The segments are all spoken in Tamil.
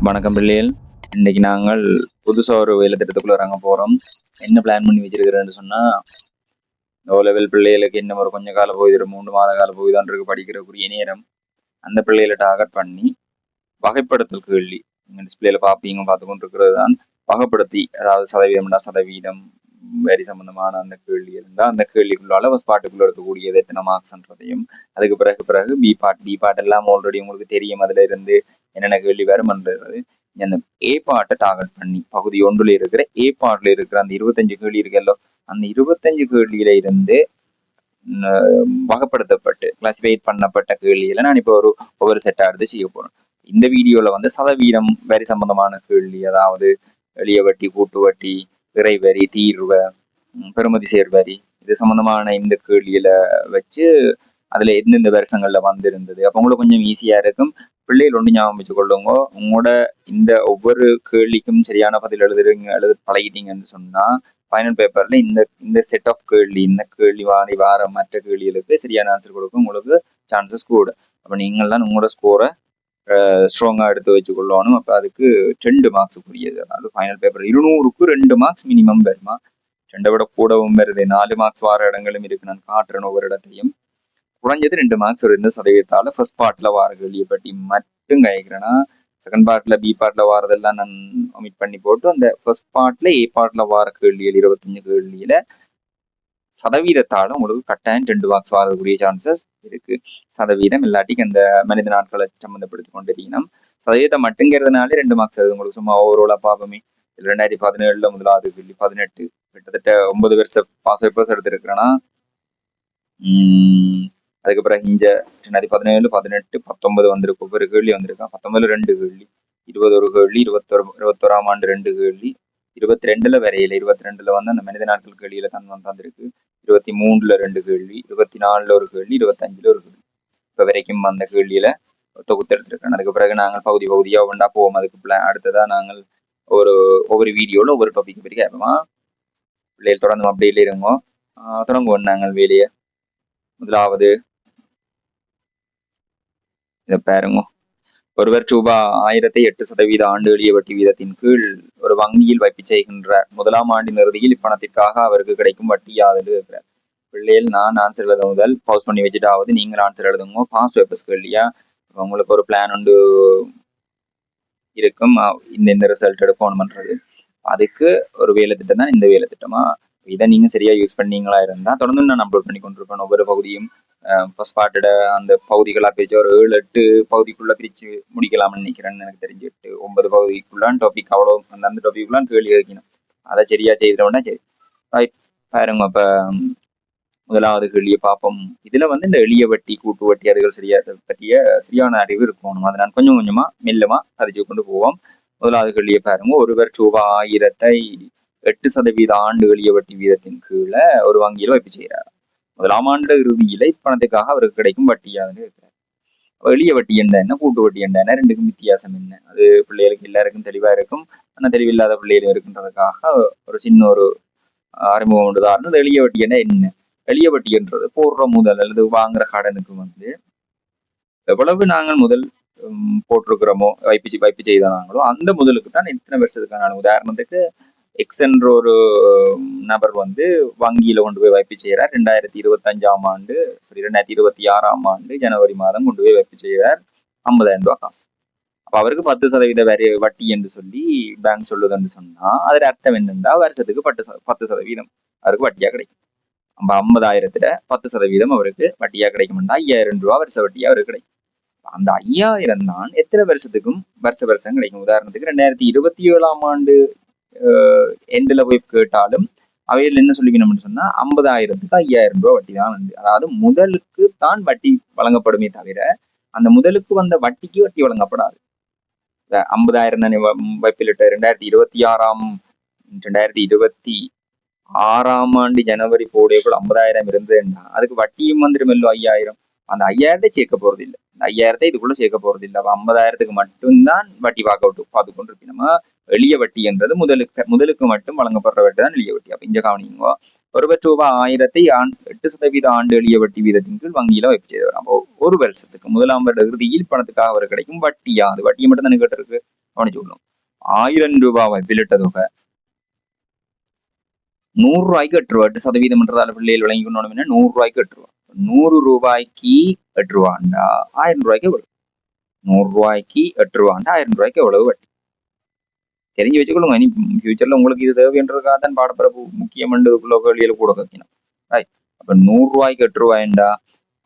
வணக்கம் பிள்ளைகள். இன்னைக்கு நாங்கள் புதுசாக ஒரு வேலை திட்டத்துக்குள்ள இறங்க போகிறோம். என்ன பிளான் பண்ணி வச்சிருக்கிறேன்னு சொன்னால், ஓ லெவல் பிள்ளைகளுக்கு இன்னும் ஒரு கொஞ்சம் காலம் போய் 3 மாத காலம் போய் தான் இருக்கு படிக்கிறக்குரிய நேரம். அந்த பிள்ளைகளை டார்கெட் பண்ணி வகைப்படுத்தல் கேள்வி நீங்கள் டிஸ்பிளேல பார்த்து கொண்டு இருக்கிறது தான் வகைப்படுத்தி, அதாவது சதவீதம் வரி சம்பந்தமான அந்த கேள்வி இருந்தால் அந்த கேள்விக்குள்ளால ஒரு ஸ்பாட்டுக்குள்ள இருக்கக்கூடியது எத்தனை மார்க்ஸ்ன்றதையும், அதுக்கு பிறகு பி பார்ட் எல்லாம் ஆல்ரெடி உங்களுக்கு தெரியும். அதுல இருந்து என்னென்ன கேள்வி வரும்ன்றது அந்த ஏ பார்ட்டை டார்கெட் பண்ணி பகுதி ஒன்றுல இருக்கிற ஏ பார்ட்ல இருக்கிற அந்த 25 கேள்வி இருக்கല്ലോ, அந்த 25 கேள்வியில இருந்து வகைப்படுத்தப்பட்டு கிளாசிஃபைட் பண்ணப்பட்ட கேள்விகளை நான் இப்போ ஒவ்வொரு செட்டா எடுத்து செய்ய போறேன். இந்த வீடியோல வந்து சதவீதம் வரி சம்பந்தமான கேள்வி, அதாவது எளிய வட்டி, கூட்டு வட்டி, பிறை வரி, தீர்வு, பெறுமதி சேர்வரி, இது சம்பந்தமான இந்த கேள்வியில வச்சு அதுல எந்தெந்த வருஷங்கள்ல வந்திருந்தது. அப்ப உங்களுக்கு கொஞ்சம் ஈஸியா இருக்கும். பிள்ளைகள் ஒன்று ஞாபகம் வச்சு கொள்ளுங்க, உங்களோட இந்த ஒவ்வொரு கேள்விக்கும் சரியான பதில் எழுத பழகிட்டீங்கன்னு சொன்னா ஃபைனல் பேப்பர்ல இந்த செட் ஆஃப் கேள்வி, இந்த கேள்வி வார மற்ற கேள்விகளுக்கு சரியான ஆன்சர் கொடுக்கும் உங்களுக்கு சான்சஸ் கூட. அப்ப நீங்கள்லாம் உங்களோட ஸ்கோரை ஸ்ட்ராங்கா எடுத்து வச்சு கொள்ளணும். அப்ப அதுக்கு 2 மார்க்ஸ் புரியுது. அதாவது ஃபைனல் பேப்பர் 200க்கு 2 மார்க்ஸ் மினிமம் வருமா, 2 விட கூடவும் வருது. 4 மார்க்ஸ் வார இடங்களும் இருக்கு, நான் காட்டுறேன் ஒவ்வொரு இடத்தையும். குறைஞ்சது 2 மார்க்ஸ் ஒரு 2% ஃபர்ஸ்ட் பார்ட்ல வார கேள்வியை பற்றி மட்டும் கேட்கிறேன்னா, செகண்ட் பார்ட்ல பி பார்ட்ல வாரதெல்லாம் நான் ஒமிட் பண்ணி போட்டு அந்த ஃபர்ஸ்ட் பார்ட்ல ஏ பார்ட்ல வார கேள்விகள் 25 கேள்வியில சதவீதத்தால உங்களுக்கு கட்டாயம் 2 மார்க்ஸ் வாரக்கூடிய சான்சஸ் இருக்கு. சதவீதம் இல்லாட்டிக்கு அந்த மனித நாட்களை சம்மந்தப்படுத்தி கொண்டிருக்கணும். சதவீதம் மட்டுங்கிறதுனால 2 மார்க்ஸ் வருது உங்களுக்கு. சும்மா ஓவரோலா பார்ப்போமே, 2017 முதலாவது கேள்வி 18, கிட்டத்தட்ட 9 வருஷம் பாஸ் பேப்பர்ஸ் எடுத்திருக்கிறேன்னா, அதுக்கு பிறகு இங்க 2017, 18, 19 வந்திருக்கு. ஒவ்வொரு கேள்வி வந்திருக்கான். 19ல 2 கேள்வி, 20 ஒரு கேள்வி, 21ஆம் ஆண்டு 2 கேள்வி, 22ல வரையில 22ல வந்து அந்த மனித நாட்கள் கேள்வியில தான் வந்திருக்கு. 23ல 2 கேள்வி, 24ல ஒரு கேள்வி, 25ல ஒரு கேள்வி. இப்ப வரைக்கும் அந்த கேள்வியில தொகுத்தெடுத்திருக்கேன். அதுக்கு பிறகு நாங்கள் பகுதியா ஒன்றா போவோம். அதுக்கு அடுத்ததா நாங்கள் ஒவ்வொரு வீடியோல ஒவ்வொரு டாபிக் பற்றி கேட்போமா. பிள்ளைகள் தொடர்ந்து அப்படியே இருங்க. தொடங்குவோம் நாங்கள் வேலையை. முதலாவது இதை பாருங்க. ஒருவர் ரூபாய் 1000 8% ஆண்டு எளிய வட்டி வீதத்தின் கீழ் ஒரு வங்கியில் வைப்பு செய்கின்றார். முதலாம் ஆண்டின் இறுதியில் இப்பணத்திற்காக அவருக்கு கிடைக்கும் வட்டி யாது இருக்கிறார். பிள்ளைகள் நான் ஆன்சர் எழுத முதல் பவுஸ் பண்ணி வச்சுட்டாவது நீங்கள் ஆன்சர் எழுதுங்க. பாஸ் பேப்பர்ஸ்க்கு இல்லையா, உங்களுக்கு ஒரு பிளான் ஒன்று இருக்கும், இந்த ரிசல்ட் எடுக்கணும்ன்றது. அதுக்கு ஒரு வேலை திட்டம் தான் இந்த வேலை திட்டமா. இதை நீங்க சரியா யூஸ் பண்ணீங்களா இருந்தா தொடர்ந்து நான் அப்லோட் பண்ணி கொண்டிருப்பேன். ஒவ்வொரு பகுதியும் ஃபர்ஸ்ட் பார்ட்டோட அந்த பகுதிகளா பிரிச்சு ஒரு 7-8 பகுதிக்குள்ள பிரிச்சு முடிக்கலாம்னு நினைக்கிறேன்னு எனக்கு தெரிஞ்சு. 8-9 பகுதிக்குள்ளான் டாபிக் அவ்வளோ அந்த டாபிக்குள்ளான் கேள்வி வைக்கணும். அதை சரியா செய்தோம்னா சரி. ரைட், பாருங்க. அப்ப முதலாவது கேள்வியை பார்ப்போம். இதுல வந்து இந்த எளிய வட்டி, கூட்டு வட்டி அதுகள் பற்றிய சரியான அறிவு இருக்கணும். அதை நான் கொஞ்சம் கொஞ்சமா மெல்லமா கதைச்சு கொண்டு போவோம். முதலாவது கேள்வியை பாருங்க. ஒருவர் ரூபாய் 1000 8% ஆண்டு எளிய வட்டி வீதத்தின் கீழே ஒரு வங்கியில வைப்பு செய்கிறார். முதலாம் ஆண்டு இறுதியில இப்பணத்துக்காக அவருக்கு கிடைக்கும் வட்டியாவது இருக்கிறார். எளிய வட்டி என்ன, கூட்டு வட்டி என்ன, ரெண்டுக்கும் வித்தியாசம் என்ன, அது பிள்ளைகளுக்கு எல்லாருக்கும் தெளிவா இருக்கும். ஆனா தெளிவில்லாத பிள்ளைகளும் இருக்குன்றதுக்காக ஒரு சின்ன ஒரு அறிமுகம் உண்டுதான். அந்த எளிய வட்டி என்ன, எளிய வட்டின்றது போடுற முதல் அல்லது வாங்குற கடனுக்கு வந்து எவ்வளவு நாங்கள் முதல் போட்டிருக்கிறோமோ, வைப்பு செய்தாங்களோ அந்த முதலுக்கு தான் எத்தனை வருஷத்துக்கான. உதாரணத்துக்கு எக்ஸ் என்ற ஒரு நபர் வந்து வங்கியில கொண்டு போய் வைப்பு செய்கிறார். 2025ஆம் ஆண்டு 2026ஆம் ஆண்டு ஜனவரி மாதம் கொண்டு போய் வைப்பு செய்கிறார் 50,000 ரூபாய் காசு. அப்ப அவருக்கு 10% வட்டி என்று சொல்லி பேங்க் சொல்லுதுன்னு சொன்னா அதுல அர்த்தம் என்னன்னா, வருஷத்துக்கு 10% அவருக்கு வட்டியா கிடைக்கும். 50,000த்துல 10% அவருக்கு வட்டியா கிடைக்கும்னா 5,000 ரூபாய் வருஷ வட்டியா அவருக்கு கிடைக்கும். அந்த 5,000 தான் எத்தனை வருஷத்துக்கும் வருஷம் கிடைக்கும். உதாரணத்துக்கு 2027ஆம் ஆண்டு எண்ட்ல போய் கேட்டாலும் அவையில் என்ன சொல்லிக்கணும்னு சொன்னா 50,000க்கு 5,000 ரூபாய் வட்டி தான் உண்டு. அதாவது முதலுக்கு தான் வட்டி வழங்கப்படுமே தவிர அந்த முதலுக்கு வந்த வட்டிக்கு வட்டி வழங்கப்படாது. 50,000 தானே வைப்பிலிட்ட 2026ஆம் ஆண்டு ஜனவரி போடையக்குள்ள 50,000 இருந்ததுன்னா அதுக்கு வட்டியும் வந்துருமல்லோ 5,000. அந்த 5,000 சேர்க்க போறது இல்லை, அந்த 5,000 இதுக்குள்ள சேர்க்க போறது இல்லை. 50,000க்கு மட்டும்தான் வட்டி பார்த்து கொண்டு இருக்கு. நம்ம எளிய வட்டி என்றது முதலுக்கு மட்டும் வழங்கப்படுற வட்டி தான் எளிய வட்டி. அப்ப இங்க கவனிங்க. ஒருவர் ரூபாய் 1000 8% ஆண்டு எளிய வட்டி வீதத்தின் கீழ் வங்கியில வைப்பு செய்தவர். அப்போ ஒரு வருஷத்துக்கு முதலாம் வருட இறுதியில் பணத்துக்காக அவர் கிடைக்கும் வட்டியா, அது வட்டியை மட்டும் தானே கேட்டிருக்கு. கவனிச்சு கொள்ளும். 1000 ரூபாய் பில்லிட்ட தொகை 100 ரூபாய்க்கு 8 ரூபா 8% பிள்ளைகள் விளங்கி கொண்டோம்னா 100 ரூபாய்க்கு 8 ரூபா 100 ரூபாய்க்கு 8 ரூபாண்டா 1000 ரூபாய்க்கு எவ்வளவு 100 ரூபாய்க்கு 8 ரூபாண்டா 1000 ரூபாய்க்கு எவ்வளவு வட்டி தெரிஞ்சு வச்சுக்கொள்ளுங்க. இனி ஃபியூச்சர்ல உங்களுக்கு இது தேவைன்றதுக்காக தான் பாடப்பிறப்பு முக்கியமன்றதுக்குள்ள கேள்வியில கூட கேட்கணும். ரைட். அப்ப 100 ரூபாய்க்கு 8 ரூபாய்ண்டா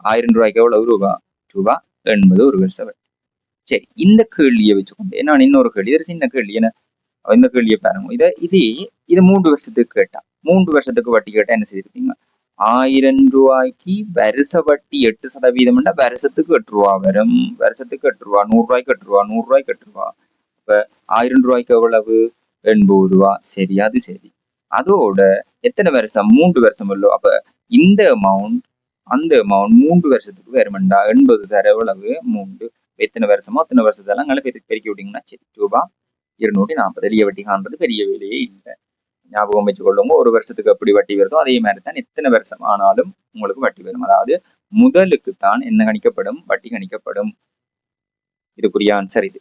1000 ரூபாய்க்கு எவ்வளவு ரூபா ரூபா 80 ஒரு வருஷம் வட்டி. சரி, இந்த கேள்வியை வச்சுக்கொண்டு நான் இன்னொரு கேள்வி ஒரு சின்ன கேள்வி என்ன இந்த கேள்வியை பாருங்க. இது 3 வருஷத்துக்கு கேட்டா 3 வருஷத்துக்கு வட்டி கேட்டா என்ன செய்திருப்பீங்க? 1000 ரூபாய்க்கு வருஷ வட்டி 8% வருஷத்துக்கு 8 ரூபா வரும். வருஷத்துக்கு 8 ரூபா 100 ரூபாய்க்கு 8 ரூபா 100 ரூபாய்க்கு 8 ரூபா. இப்ப 1000 ரூபாய்க்கு எவ்வளவு 80 ரூபா. சரி, அது சரி. அதோட எத்தனை வருஷம் 3 வருஷம் இல்லோ. அப்ப இந்த அமௌண்ட் அந்த அமௌண்ட் 3 வருஷத்துக்கு வருமெண்டா 80 தர எவ்வளவு 3 எத்தனை வருஷமோ அத்தனை வருஷத்தெல்லாம் பெருக்கி விட்டீங்கன்னா சரி ரூபா 240. எளிய வட்டி காண்றது பெரிய வேலையே இல்லை. ஞாபகம் வச்சு கொள்ளுங்க. ஒரு வருஷத்துக்கு எப்படி வட்டி வருதோ அதே மாதிரி தான் எத்தனை வருஷம் ஆனாலும் உங்களுக்கு வட்டி வரும். அதாவது முதலுக்கு தான் என்ன கணிக்கப்படும் வட்டி கணிக்கப்படும். இதுக்குரிய ஆன்சர் இது.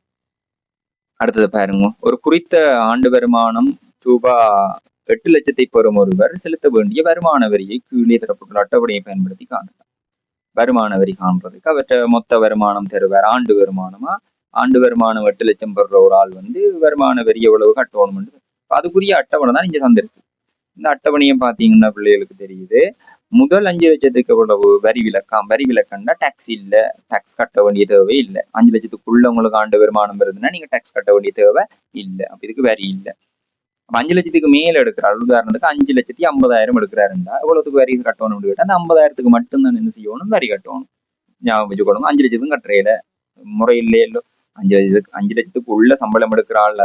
அடுத்தது பாருங்க. ஒரு குறித்த ஆண்டு வருமானம் ரூபாய் 8 லட்சத்தை பெறும் ஒருவர் செலுத்த வேண்டிய வருமான வரியை கீழே தரப்பட்டுள்ள அட்டவணையை பயன்படுத்தி காணலாம். வருமான வரி காண்றதுக்கு அவற்றை மொத்த வருமானம் தருவார். ஆண்டு வருமானமா ஆண்டு வருமானம் 8 லட்சம் பெறுற ஒரு ஆள் வருமான வரி எவ்வளவு கட்டணும். அதுக்குரிய அட்டவணை தான் இங்க தந்திருக்கு. இந்த அட்டவணையை பாத்தீங்கன்னா பிள்ளைகளுக்கு தெரியுது. முதல் 5 லட்சத்துக்கு எவ்வளவு வரி விலக்கம். வரி விலக்கம்னா டாக்ஸ் இல்ல, டாக்ஸ் கட்ட வேண்டிய தேவை இல்லை. 5 லட்சத்துக்குள்ள உங்களுக்கு ஆண்டு வருமானம் வருதுன்னா நீங்க டாக்ஸ் கட்ட வேண்டிய தேவை இல்லை. அப்ப இதுக்கு வரி இல்லை. 5 லட்சத்துக்கு மேல எடுக்கிறாள். உதாரணத்துக்கு 5,50,000 எடுக்கிறாருண்டா எவ்வளவுக்கு வரி கட்டணும் கேட்டா அந்த 50,000க்கு மட்டும்தான் என்ன செய்யணும் வரி கட்டணும். ஞாபகம் வச்சுக்கணும். 5 லட்சத்துக்கும் கட்டுறையில முறை இல்லையோ. 5 லட்சத்துக்கு உள்ள சம்பளம் எடுக்கிற ஆள்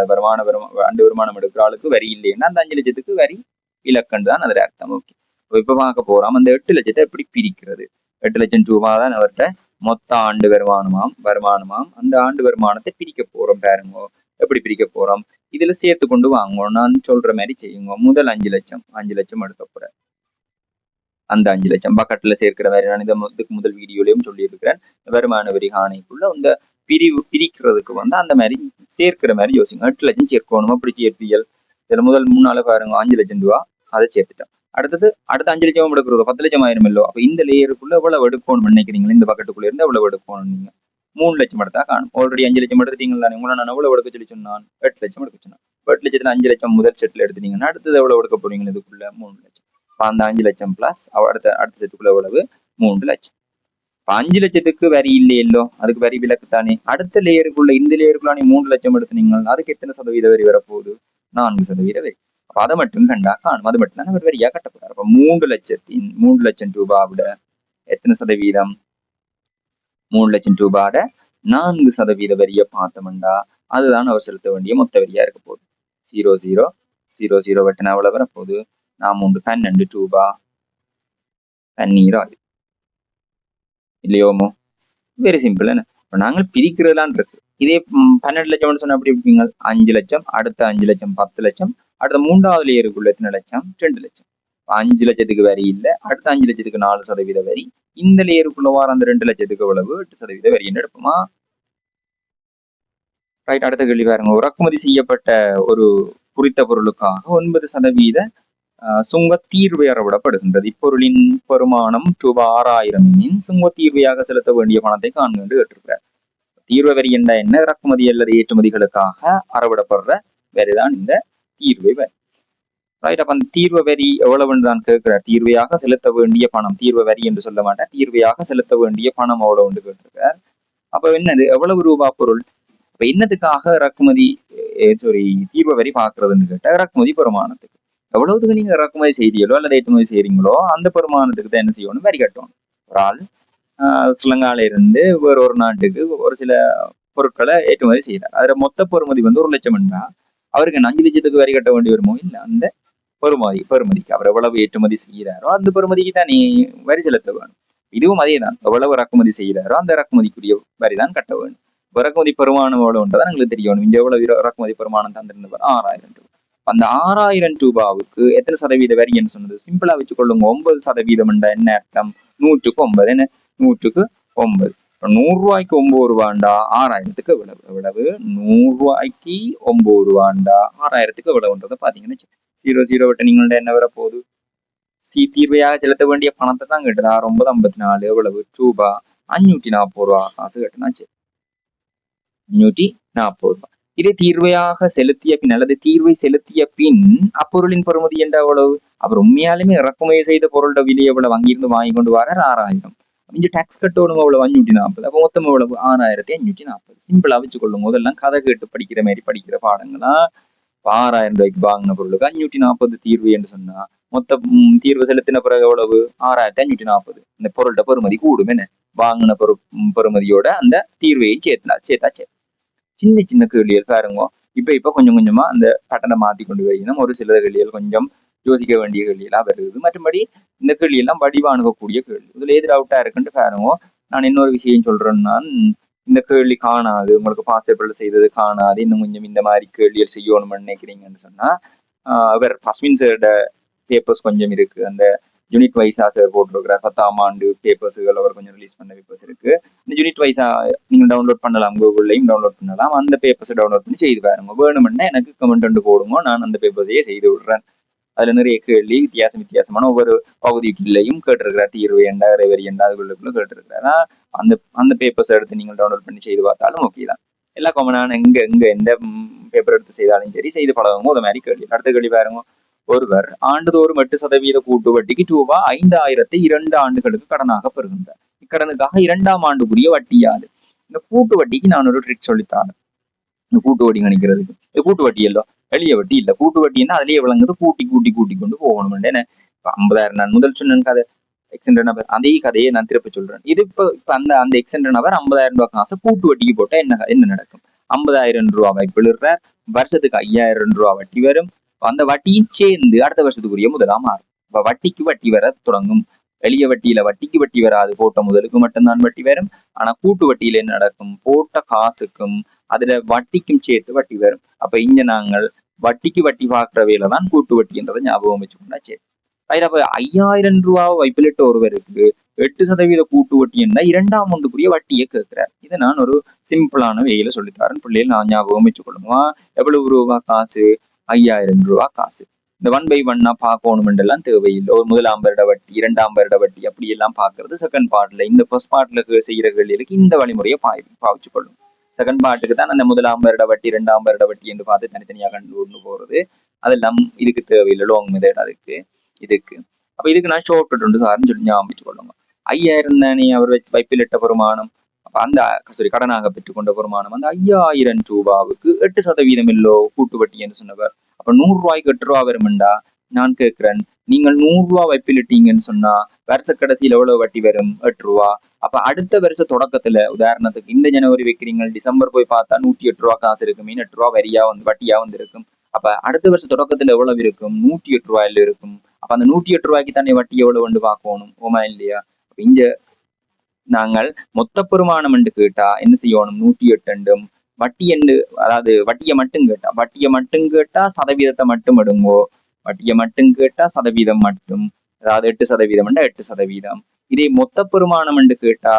ஆண்டு வருமானம் எடுக்கிற ஆளுக்கு வரி இல்லைன்னா அந்த 5 லட்சத்துக்கு வரி இலக்கண்டு தான் அதுல அர்த்தம். ஓகே, இப்ப பார்க்க போறோம் அந்த 8 லட்சத்தை எப்படி பிரிக்கிறது. 8 லட்சம் ரூபாய் தான் அவர்கிட்ட மொத்த ஆண்டு வருமானமாம். அந்த ஆண்டு வருமானத்தை பிரிக்க போறோம். பாருங்க எப்படி பிரிக்க போறோம். இதுல சேர்த்து கொண்டு வாங்குவோம். நான் சொல்ற மாதிரி செய்யுங்க. முதல் 5 லட்சம் எடுக்க போறேன். அந்த 5 லட்சம் பக்கெட்ல சேர்க்கிற மாதிரி நான் இதுக்கு முதல் வீடியோலயும் சொல்லி இருக்கிறேன். வருமான வரி ஆணைக்குள்ள இந்த பிரிக்கிறதுக்கு அந்த மாதிரி சேர்க்கிற மாதிரி யோசிங்க. 8 லட்சம் சேர்க்கணும். அப்படி சேர்ப்பியல் இதுல முதல் 3 நாள் பாருங்க 5 லட்சம் ரூபா அதை சேர்த்துட்டோம். அடுத்த 5 லட்சம் எடுக்கிறதோ 10 லட்சம் ஆயிரம் இல்லோ. அப்ப இந்த லேயருக்குள்ள எவ்வளவு எடுக்கணும்னு நினைக்கிறீங்களா? இந்த பக்கெட்டுக்குள்ள இருந்து எவ்வளவு எடுக்கணும்? நீங்க 3 லட்சம் எடுத்தா காணும். ஆல்ரெடி 5 லட்சம் எடுத்துட்டீங்களா? உங்களை நான் எவ்வளவு எடுக்க சொல்லி சொன்னான்? 8 லட்சம் எடுக்க சொன்னான். 8 லட்சத்துல 5 லட்சம் முதல் செட்ல எடுத்துட்டீங்கன்னா அடுத்தது எவ்வளவு எடுக்க போறீங்க? இதுக்குள்ள 3 லட்சம். அந்த 5 லட்சம் பிளஸ் அடுத்த செட்டுக்குள்ள எவ்வளவு 3 லட்சம். 5 லட்சத்துக்கு வரி இல்லையோ, அதுக்கு வரி விலக்கு தானே. அடுத்த லேயருக்குள்ள இந்த லேயருக்குள்ள நீ 3 லட்சம் எடுத்துனீங்க, அதுக்கு எத்தனை சதவீத வரி வரப்போகுது? 4% வரி. அப்ப அதை மட்டும் கண்டா காணும். அது மட்டும் தான் அவர் வரியா கட்டப்படுறாரு. அப்ப 3 லட்சம் ரூபாய் விட எத்தனை சதவீதம்? 3 லட்சம் ரூபாயோட 4% வரியை பார்த்தோம்டா அதுதான் அவர் செலுத்த வேண்டிய மொத்த வரியா இருக்க போகுது. 0000 வெட்டினா எவ்வளவு வரப்போகுது? 12 ரூபாய் தண்ணீர் ஆகுது இல்லையோமோ? Very simple. என்ன நாங்கள் பிரிக்கிறதுலாம் இருக்கு. இதே 12 லட்சம் சொன்னா அப்படி இருப்பீங்க. 5 லட்சம் அடுத்த 5 லட்சம் 10 லட்சம் அடுத்த 3வது லேயருக்குள்ள எத்தனை லட்சம்? 2 லட்சம். 5 லட்சத்துக்கு வரி இல்லை. அடுத்த 5 லட்சத்துக்கு 4% வரி. இந்த லேயருக்குள்ள வார அந்த 2 லட்சத்துக்கு எவ்வளவு? 8% வரி என்ன எடுப்போமா? ரைட். அடுத்த கேள்வி பாருங்க. இறக்குமதி செய்யப்பட்ட ஒரு குறித்த பொருளுக்காக 9% சுங்க தீர்வை அறவிடப்படுகின்றது. இப்பொருளின் பெருமானம் ரூபாய் 6000 சுங்க தீர்வையாக செலுத்த வேண்டிய பணத்தை காண்க என்று கேட்டிருக்கிறார். தீர்வை வரி என்ன? இறக்குமதி அல்லது ஏற்றுமதிகளுக்காக அறவிடப்படுற வரிதான் இந்த தீர்வை வரி. ரைட். அப்ப அந்த தீர்வை வரி எவ்வளவுன்னு தான் கேட்கிறார். தீர்வையாக செலுத்த வேண்டிய பணம். தீர்வை வரி என்று சொல்ல மாட்டேன். தீர்வையாக செலுத்த வேண்டிய பணம் எவ்வளவு கேட்டிருக்கார். அப்ப என்னது? எவ்வளவு ரூபா பொருள்? அப்ப என்னத்துக்காக இறக்குமதி தீர்வை வரி பாக்குறதுன்னு கேட்டா இறக்குமதி பெருமானத்துக்கு. எவ்வளவுக்கு நீங்க இறக்குமதி செய்றீங்களோ அல்லது ஏற்றுமதி செய்றீங்களோ அந்த பெருமானத்துக்கு தான் என்ன செய்யணும்? வரி கட்டணும். ஒரு ஆள் ஸ்ரீலங்கால இருந்து வேற ஒரு நாட்டுக்கு ஒரு சில பொருட்களை ஏற்றுமதி செய்யறாரு. அதுல மொத்த பெறுமதி 1 லட்சம் என்றா அவருக்கு 5 லட்சத்துக்கு வரி கட்ட வேண்டி வருமோ? இல்ல. அந்த பெறுமதிக்கு அவர் எவ்வளவு ஏற்றுமதி செய்யறாரோ அந்த பெறுமதிக்கு தான் நீ வரி செலுத்த வேணும். இதுவும் அதே தான். எவ்வளவு இறக்குமதி செய்யறாரோ அந்த இறக்குமதிக்குரிய வரி தான் கட்ட வேணும். இறக்குமதி பெருமானம் எவ்வளவுன்றதான் எங்களுக்கு தெரியணும். இங்க எவ்வளவு இறக்குமதி பெருமானம் தந்திருந்தவர்? 6000 ரூபாய். அந்த 6000 ரூபாவுக்கு எத்தனை சதவீத வரி என்று சொன்னது? சிம்பிளா வச்சுக்கொள்ளுங்க. 9% என்ன அர்த்தம்? 100க்கு 9. என்ன 100க்கு 9. ரூபாய்க்கு 9 ரூபாண்டா 6000க்கு எவ்வளவு 100 ரூபாய்க்கு 9 ரூபாண்டா 6000க்கு எவ்வளவுன்றதை பாத்தீங்கன்னா 0 விட்டு நீங்கள்ட்ட என்ன வர போகுது தீர்வையாக செலுத்த வேண்டிய பணத்தை தான் கேட்டது 6954 எவ்வளவு ரூபா 540 ரூபா காசு கட்டினாச்சு 540 ரூபாய். இதே தீர்வையாக செலுத்திய பின் அல்லது தீர்வை செலுத்திய பின் அப்பொருளின் பெறுமதி என்ற எவ்வளவு அவர் உண்மையாலுமே இறக்குமதி செய்த பொருளோட விலை எவ்வளவு அங்கிருந்து வாங்கி கொண்டு வர 6000 இங்க டாக்ஸ் கட்டணும் எவ்வளவு 540 அப்ப மொத்தம் எவ்வளவு 6540 சிம்பிளா வச்சு கொள்ளும் முதல்லாம் கதை கேட்டு படிக்கிற மாதிரி படிக்கிற பாடங்களா 6000 ரூபாய்க்கு வாங்கின பொருளுக்கு 540 தீர்வு என்று சொன்னா மொத்த தீர்வு செலுத்தின பிறகு எவ்வளவு 6540 இந்த பொருளோட பெறுமதி கூடும் என்ன வாங்கின பெறுமதியோட அந்த தீர்வையும் சேர்த்தாச்சு சின்ன சின்ன கேள்விகள் பாருங்க இப்ப கொஞ்சம் கொஞ்சமா அந்த பேட்டர்னை மாத்தி கொண்டு வரணும் ஒரு சில கேள்விகள் கொஞ்சம் யோசிக்க வேண்டிய கேள்விகளா வருது மற்றபடி இந்த கேள்வி எல்லாம் வடிவா அணுகக்கூடிய கேள்வி இதுல எது டவுட்டா இருக்குன்னு பாருங்க நான் இன்னொரு விஷயம் சொல்றேன்னா இந்த கேள்வி காணாது உங்களுக்கு பாசிபிள் செய்தது காணாது இன்னும் கொஞ்சம் இந்த மாதிரி கேள்விகள் செய்யணும்னு நினைக்கிறீங்கன்னு சொன்னா அவர் பஸ்மின் சாரோட பேப்பர்ஸ் கொஞ்சம் இருக்கு அந்த யூனிட் வைஸா சார் போட்டிருக்கிறார் 10ஆம் ஆண்டு பேப்பர்ஸுகள் அவர் கொஞ்சம் ரிலீஸ் பண்ண பேப்பர்ஸ் இருக்கு இந்த யூனிட் வைஸா நீங்க டவுன்லோட் பண்ணலாம் கூகுள்லையும் டவுன்லோட் பண்ணலாம் அந்த பேப்பர்ஸை டவுன்லோட் பண்ணி செய்து பாருங்க வேணும்னா எனக்கு கமெண்ட் போடுங்க நான் அந்த பேப்பர்ஸையே செய்து விடுறேன் அதுல நிறைய கேள்வி வித்தியாசமான ஒவ்வொரு பகுதிக்குள்ளேயும் கேட்டிருக்கிறார் தீர்வு எண்டா ரெவரி எண்டா அதுக்குள்ள கேட்டிருக்கிறார் அந்த பேப்பர்ஸ் எடுத்து நீங்கள் டவுன்லோட் பண்ணி செய்து பார்த்தாலும் ஓகே தான் எல்லா காமனான எங்க எந்த பேப்பர் எடுத்து செய்தாலும் சரி செய்து பழகும் அது மாதிரி கேள்வி அடுத்த கேள்வி பாருங்க ஒருவர் ஆண்டுதோறும் 8% கூட்டு வட்டிக்கு ரூபாய் 5000 2 ஆண்டுகளுக்கு கடனாக பெறுகின்றார் இக்கடனுக்காக 2ஆம் ஆண்டுக்குரிய வட்டியாது இந்த கூட்டு வட்டிக்கு நான் ஒரு ட்ரிக் சொல்லித்தாங்க இந்த கூட்டு வட்டி கணிக்கிறதுக்கு இது கூட்டு வட்டி இல்லோ எளிய வட்டி இல்ல கூட்டு வட்டின்னா அதுலயே விளங்குது கூட்டி கொண்டு போகணும் என்ன 50,000 நான் முதல் சொன்ன கதை எக்ஸென்டர் நபர் அதே கதையை நான் திருப்பி சொல்றேன் இது இப்ப அந்த எக்ஸென்டர் நபர் 50,000 ரூபாய் காசு கூட்டு வட்டிக்கு போட்டா என்ன நடக்கும் 50,000 ரூபாய் விழுற வருஷத்துக்கு 5,000 ரூபாய் வட்டி வரும் அந்த வட்டியும் சேர்ந்து அடுத்த வருஷத்துக்குரிய முதலா மாறும் இப்ப வட்டிக்கு வட்டி வர தொடங்கும் எளிய வட்டியில வட்டிக்கு வட்டி வராது போட்ட முதலுக்கு மட்டும்தான் வட்டி வரும் ஆனா கூட்டு வட்டியில என்ன நடக்கும் போட்ட காசுக்கும் அதுல வட்டிக்கும் சேர்த்து வட்டி வரும் அப்ப இங்க நாங்கள் வட்டிக்கு வட்டி பார்க்கிற வேலை தான் கூட்டு வட்டின்றதை ஞாபகம் வச்சுக்கோண்டா சரி அப்ப 5,000 ரூபாய் வைப்பிலிட்ட ஒருவருக்கு 8% கூட்டு வட்டி என்ன 2ஆம் ஆண்டுக்குரிய வட்டியை கேட்கிறார் இதை நான் ஒரு சிம்பிளான வேலையில சொல்லித்தரேன் பிள்ளைகள் நான் ஞாபகம் வச்சுக்கொள்ளுமா எவ்வளவு ரூபா காசு 5,000 ரூபாய் காசு இந்த 1 by 1 பார்க்கணும் எல்லாம் தேவையில்லை ஒரு முதலாம் வருட வட்டி 2ஆம் வருட வட்டி அப்படி எல்லாம் பாக்குறது செகண்ட் பார்ட்ல இந்த ஃபர்ஸ்ட் பார்ட்ல செய்யற கேள்விகளுக்கு இந்த வழிமுறையை பாவிச்சு கொள்ளும் செகண்ட் பார்ட்டுக்கு தான் அந்த முதலாம் வருட வட்டி 2ஆம் வருட வட்டி என்று பார்த்து தனித்தனியாக கண்டு போறது அதெல்லாம் இதுக்கு தேவையில்லை லாங் மெத்தட் இதுக்கு அப்ப இதுக்கு நான் ஷார்ட் கட் உண்டு சார்னு சொல்லி ஞாபகம் வச்சு கொள்ளுங்க 5,000 தானே அவர் வைப்பிலிட்ட வருமானம் அப்ப அந்த கடனாக பெற்றுக்கொண்ட வருமானம் அந்த 5,000 ரூபாவுக்கு 8% இல்லோ கூட்டு வட்டி என்று சொன்னவர் அப்ப 100 ரூபாய்க்கு 8 ரூபா வரும்டா நான் கேட்கிறேன் நீங்கள் 100 ரூபாய் வைப்பிலிட்டீங்கன்னு சொன்னா வருஷ கடைசியில எவ்வளவு வட்டி வரும் 8 ரூபா அப்ப அடுத்த வருஷ தொடக்கத்துல உதாரணத்துக்கு இந்த ஜனவரி வைக்கிறீங்க டிசம்பர் போய் பார்த்தா 108 ரூபா காசு இருக்கும் 8 ரூபா வட்டியா வந்து இருக்கும் அப்ப அடுத்த வருஷ தொடக்கத்துல எவ்வளவு இருக்கும் 108 ரூபாயில இருக்கும் அப்ப அந்த 108 ரூபாய்க்கு தானே வட்டி எவ்வளவு வந்து பார்க்கணும் ஓமா இல்லையா இங்க நாங்கள் மொத்த பெருமானம் என்று கேட்டா என்ன செய்யணும் 108 வட்டி என்று அதாவது வட்டியை மட்டும் கேட்டா சதவீதத்தை மட்டும் எடுங்கோ வட்டியை மட்டும் கேட்டா சதவீதம் மட்டும் அதாவது 8% 8% இதே மொத்த பெருமானம் என்று கேட்டா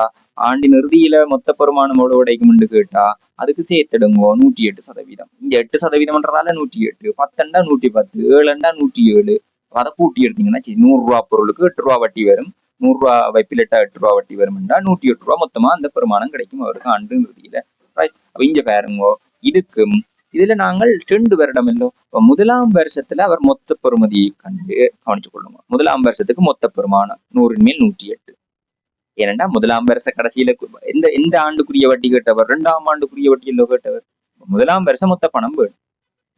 ஆண்டின் இறுதியில மொத்த பெருமானம் எவ்வளவு உடைக்கும் என்று கேட்டா அதுக்கு சேர்த்துடுங்கோ 108% இங்க 8%ன்றதால 108 10 110 7 107 அதை கூட்டி எடுத்தீங்கன்னா 100 ரூபாய் பொருளுக்கு 8 ரூபாய் வட்டி வரும் 100 ரூபாய் வைப்பிலிட்டா 8 ரூபாய் வட்டி வரும்னா 108 ரூபாய் மொத்தமா அந்த பெருமானம் கிடைக்கும் அவருக்கு ஆண்டு இறுதியில ரைட் அப்ப இங்க பாருங்கோ இதுல நாங்கள் 2 வருடம் இல்லோ இப்ப முதலாம் வருஷத்துல அவர் மொத்த பெறுமதியை கண்டு கவனிச்சு கொள்ளுங்க முதலாம் வருஷத்துக்கு மொத்த பெருமானம் 100 மேல் 108 ஏனென்றா முதலாம் வருஷ கடைசியில எந்த ஆண்டுக்குரிய வட்டி கேட்டவர் 2ஆம் ஆண்டுக்குரிய வட்டி எல்லோ கேட்டவர் முதலாம் வருஷம் மொத்த பணம் வேணும்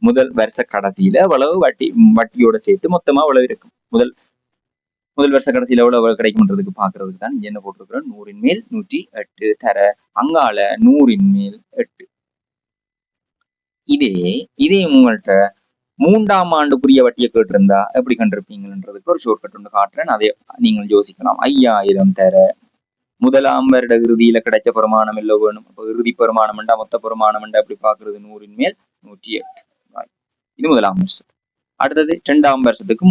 முதல் வருஷ கடைசியில எவ்வளவு வட்டியோட சேர்த்து மொத்தமா எவ்வளவு இருக்கும் முதல் வருஷ கடைசியில எவ்வளவு கிடைக்கும்ன்றதுக்கு பாக்குறதுக்கு தான் என்ன போட்டிருக்கிறோம் 100 மேல் 108 தர அங்கால 100 மேல் 8 இதே உங்கள்கிட்ட 3ஆம் ஆண்டுக்குரிய வட்டியை கேட்டிருந்தா எப்படி கண்டிருப்பீங்கன்றதுக்கு ஒரு ஷார்ட் கட் ஒன்று காட்டுறேன் அதை நீங்கள் யோசிக்கலாம் 5,000 தர முதலாம் வருட இறுதியில கிடைச்ச பெருமானம் எல்லோ வேணும் அப்ப இறுதி பெருமானம் மொத்த பெருமானம் எப்படி பாக்குறது 100 மேல் 108 இது முதலாம் வருஷம் அடுத்தது 2ஆம் வருஷத்துக்கு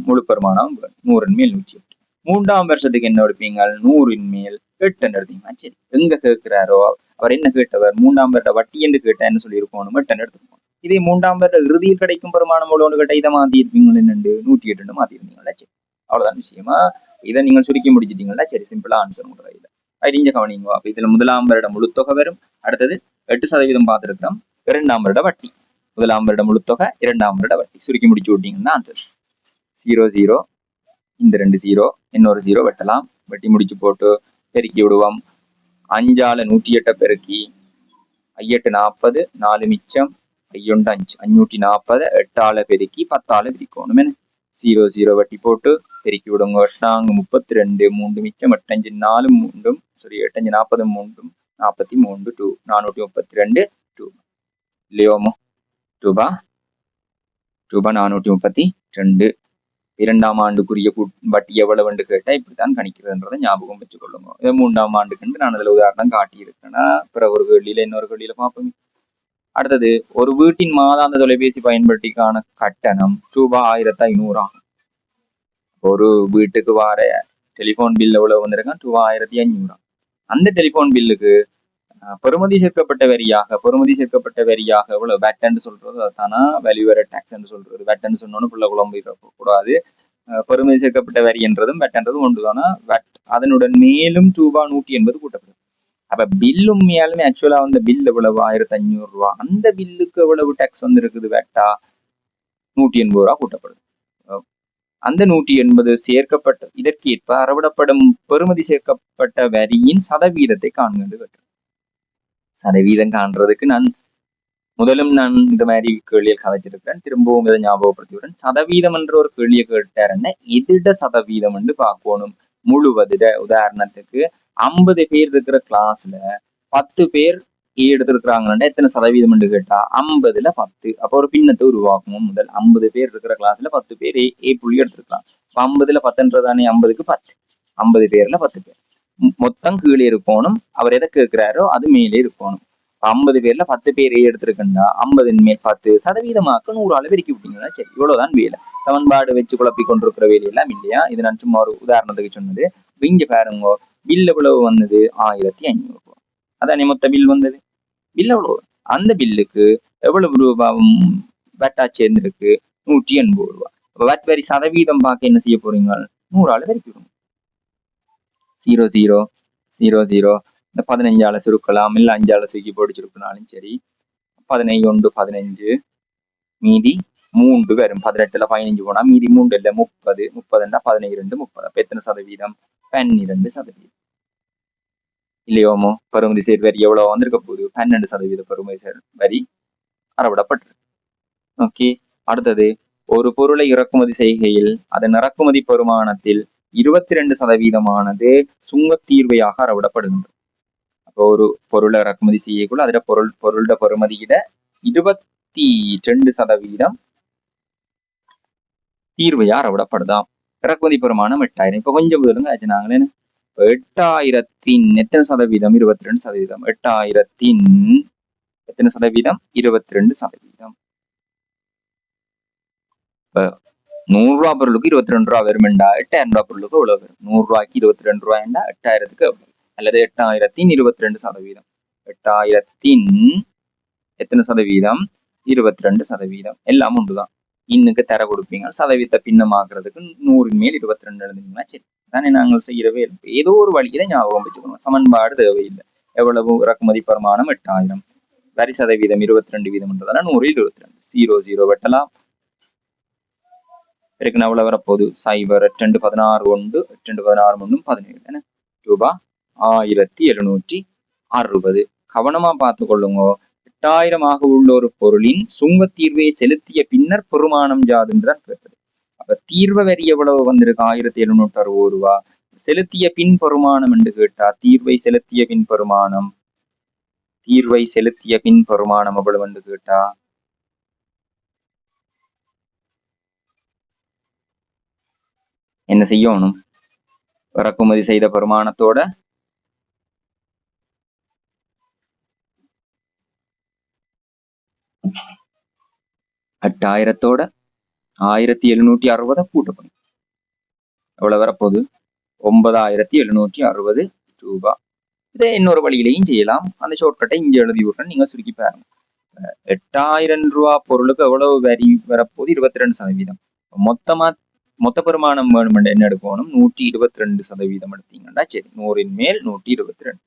முழு பெருமானம் 100 மேல் 108 3ஆம் வருஷத்துக்கு என்ன எடுப்பீங்க 100 மேல் 8 எடுத்தீங்கன்னா சரி. எங்க கேட்கிறாரோ அவர் என்ன கேட்டவர் 3ஆம் வருட வட்டி என்று கேட்டா என்ன சொல்லியிருக்கணும் 8 எடுத்துருக்கோம். இதே 3ஆம் வருட இறுதியில் கிடைக்கும் பெருமானம் எவ்வளோன்னு கேட்டா இதை மாத்தி இருப்பீங்க என்னண்டு 108 மாத்தி இருந்தீங்களா சரி. அவ்வளவுதான் விஷயமா. இதை நீங்கள் சுருக்கி முடிச்சிட்டீங்களா சரி. சிம்பிளா ஆன்சர் முறையில இங்க கவனிங்க. அப்ப இதுல 1ஆம் வருட முழுத்தொகை வரும். அடுத்தது 8% பார்த்திருக்கிறோம். 2ஆம் வருட வட்டி. 1ஆம் வருட முழுத்தொகை 2ஆம் வருட வட்டி சுருக்கி முடிச்சு விட்டீங்கன்னா ஆன்சர் 0 0. இந்த 2 0 இன்னொரு 0 வெட்டலாம். வெட்டி முடிச்சு போட்டு பெருக்கி விடுவோம். 5ஆல 108 பெருக்கி 8 40 4 மிச்சம் 5 5 540 8ஆல பெருக்கி 10ஆல பிரிக்கணும். 0 0 வெட்டி போட்டு பெருக்கி விடுங்க. 8 32 3 மிச்சம் 8 5 4 3 சாரி 8 5 40 3 43 2 432 2 இல்லையோமோ 2 432. 2ஆம் ஆண்டுக்குரிய வட்டி எவ்வளவுன்னு கேட்டா இப்படித்தான் கணிக்கிறதுன்றதை ஞாபகம் வச்சுக்கொள்ளுங்க. 3ஆம் ஆண்டுக்கு நான் அதுல உதாரணம் காட்டியிருக்கேன்னா பிறகு ஒரு கேள்வியில இன்னொரு கேள்வியில பார்ப்போம். அடுத்தது ஒரு வீட்டின் மாதாந்த தொலைபேசி பயன்படுத்திக்கான கட்டணம் ரூபாய் 1500 ஆகும். ஒரு வீட்டுக்கு வார டெலிபோன் பில் எவ்வளவு வந்திருக்கான் ரூபாய் 1500. அந்த டெலிபோன் பில்லுக்கு பெறுமதி சேர்க்கப்பட்ட வரியாக எவ்வளவு வேட்ன்னு சொல்றது அதுதானா வேல்யூவேட் டாக்ஸ் சொல்றது. வேட்ன்னு சொன்னோன்னு புள்ள குழம்பு கூடாது. பெறுமதி சேர்க்கப்பட்ட வரி என்றதும் வெட்டன்றதும் ஒன்றுதானா. வெட் அதனுடன் மேலும் ரூபாய் 180 கூட்டப்படும். அப்ப பில் உண்மையாலுமே ஆக்சுவலா வந்து பில் எவ்வளவு 1500 அந்த பில்லுக்கு எவ்வளவு டாக்ஸ் வந்து இருக்குது வெட்டா 180 கூட்டப்படுது. அந்த 180 சேர்க்கப்பட்ட இதற்கேற்ப அறவிடப்படும் பெறுமதி சேர்க்கப்பட்ட வரியின் சதவீதத்தை காண்கிறது. சதவீதம் காண்றதுக்கு நான் இந்த மாதிரி கேள்வியை கதைச்சிருக்கேன். திரும்பவும் இதை ஞாபகப்படுத்திவிடுறேன். சதவீதம் என்ற ஒரு கேள்வியை கேட்டாருன்னா எதிட சதவீதம் என்று பார்க்கணும். முழுவதுட உதாரணத்துக்கு 50 பேர் இருக்கிற கிளாஸ்ல 10 பேர் எடுத்திருக்கிறாங்கன்னா எத்தனை சதவீதம் என்று கேட்டா 50ல 10. அப்போ ஒரு பின்னத்தை உருவாக்கணும். முதல் 50 பேர் இருக்கிற கிளாஸ்ல 10 பேர் ஏ புள்ளி எடுத்திருக்கலாம். 50ல 10ன்றதானே 50க்கு 10. 50 பேர்ல 10 பேர் மொத்தம் கீழே இருக்கணும். அவர் எதை கேட்கிறாரோ அது மேலே இருக்கணும். 50 பேர்ல 10 பேர் எடுத்திருக்கா 50 மேல் 10 சதவீதமாக்க 100 ஆளு பெருக்கி விட்டீங்கன்னா சரி. இவ்வளவுதான் வேலை. சமன்பாடு வச்சு குழப்பி கொண்டிருக்கிற வேலையெல்லாம் இல்லையா. இது நான் சும்மா ஒரு உதாரணத்துக்கு சொன்னது. இங்க பாருங்க பில் எவ்வளவு வந்தது 1500. அதானே மொத்த பில் வந்தது. பில் எவ்வளவு அந்த பில்லுக்கு எவ்வளவு ரூபாயும் வெட்டா சேர்ந்திருக்கு 180 ரூபாய். வெட் வரி சதவீதம் பார்க்க என்ன செய்ய போறீங்க 100 ஆளு பெருக்கி விடுங்க. 0 0 0 0 இந்த 15ஆல சுருக்கலாம். இல்ல 5ஆல சுருக்கி போட்டு சுருக்கினாலும் சரி. 11 15 மீதி 3 வரும். 18ல 15 போனா மீதி 3 இல்ல 30. 30 12 30. அப்ப எத்தனை சதவீதம் 12%. இல்லையோமோ பெறுமதி சேர் வரி எவ்வளவு வந்திருக்க போகுது 12% பெறுமதி சேர் வரி அறவிடப்பட்டிருக்கு. ஓகே. அடுத்தது ஒரு பொருளை இறக்குமதி செய்கையில் அதன் இறக்குமதி பெருமானத்தில் 22% சுங்கத்தீர்வையாக அறவிடப்படுகின்றது. அப்போ ஒரு பொருளை இறக்குமதி செய்யக்குள்ள அதுல பொருளோட பெறுமதியிட 22% தீர்வையா அறவிடப்படுதாம். இறக்குமதி பெருமானம் 8000. இப்ப கொஞ்சம் சொல்லுங்க ஆச்சு. நாங்களே 8000 எத்தனை சதவீதம் 22%. 8000 எத்தனை சதவீதம் 22%. இப்ப 100 ரூபாய் பொருளுக்கு 22 ரூபாய் வருமெண்டா 8000 ரூபாய் பொருளுக்கு எவ்வளவு வரும் 100 ரூபாய்க்கு 22 ரூபாய்ண்டா 8000க்கு எவ்வளவு அல்லது 8000 22%. 8000 எத்தனை சதவீதம் 22%. எல்லாம் ஒன்றுதான். இன்னுக்கு தர கொடுப்பீங்க சதவீதத்தை பின்னமாக்குறதுக்கு 100 மேல் 22 எழுதுனீங்கன்னா சரி. தானே நாங்கள் செய்யறவே இல்லை. ஏதோ ஒரு வழியில ஞாபகம் வச்சுக்கணும். சமன்பாடு தேவையில்லை. எவ்வளவு இறக்குமதி பெருமானம் 8000. வரி சதவீதம் 22%. 100 22. 0 0 வெட்டலாம். இருக்குன்னா எவ்வளவு வரப்போகுது 0 8 16 1 8 16 1 17 ரூபாய் 1760. கவனமா பார்த்து கொள்ளுங்க. 8000 உள்ள ஒரு பொருளின் சுங்க தீர்வை செலுத்திய பின்னர் பெருமானம் ஜாதுன்றான் கேட்டது. அப்ப தீர்வ வரி எவ்வளவு வந்திருக்கு 1760 ரூபாய். செலுத்திய பின் பெருமானம் என்று கேட்டா தீர்வை செலுத்திய பின் பெருமானம் எவ்வளவு என்று கேட்டா என்ன செய்யணும் இறக்குமதி செய்த பெருமானத்தோட 8000 1760 கூட்டப்படும். எவ்வளவு வரப்போகுது 9760 ரூபா. இதை இன்னொரு வழியிலையும் செய்யலாம். அந்த ஷார்ட்கட்டை இங்கே எழுதி விடுறேன், நீங்க சுருக்கி பாருங்க. 8000 ரூபா பொருளுக்கு எவ்வளவு வரி வரப்போது? 22%. மொத்த பெருமானம் வேணும் என்ன எடுக்கணும்? 122% எடுத்தீங்கன்னா சரி, 100 மேல் 122.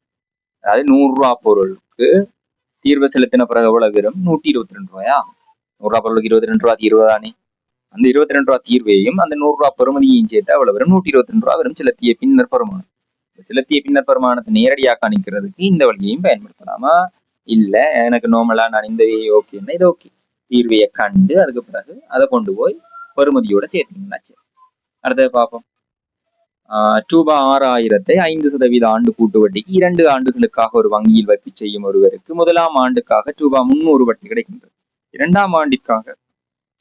அதாவது 100 ரூபா பொருளுக்கு தீர்வு செலுத்தின பிறகு எவ்வளவு வரும்? 122 ரூபாயா? 100 ரூபா பொருளுக்கு 22 ரூபா தீர்வு தானே. அந்த 22 ரூபா தீர்வையும் அந்த 100 ரூபா பெறுமதியையும் சேர்த்து எவ்வளவு வரும்? 122 ரூபா வரும் செலுத்திய பின்னர் பெருமானம். செலுத்திய பின்னர் பெருமானத்தை நேரடியாக கணிக்கிறதுக்கு இந்த வழியையும் பயன்படுத்தலாமா? இல்ல எனக்கு நார்மலா நான் இந்த ஓகேன்னா இது ஓகே, தீர்வையை கண்டு அதுக்கு பிறகு அதை கொண்டு போய் பெறுமதியோட சேர்த்தீங்கன்னா சரி. அடுத்தது பார்ப்போம். ரூபா 6000-ஐ 5% ஆண்டு கூட்டு வட்டிக்கு 2 ஆண்டுகளுக்காக ஒரு வங்கியில் வைப்பு செய்யும் ஒருவருக்கு முதலாம் ஆண்டுக்காக ரூபா 300 வட்டி கிடைக்கின்றது. 2ஆம் ஆண்டிற்காக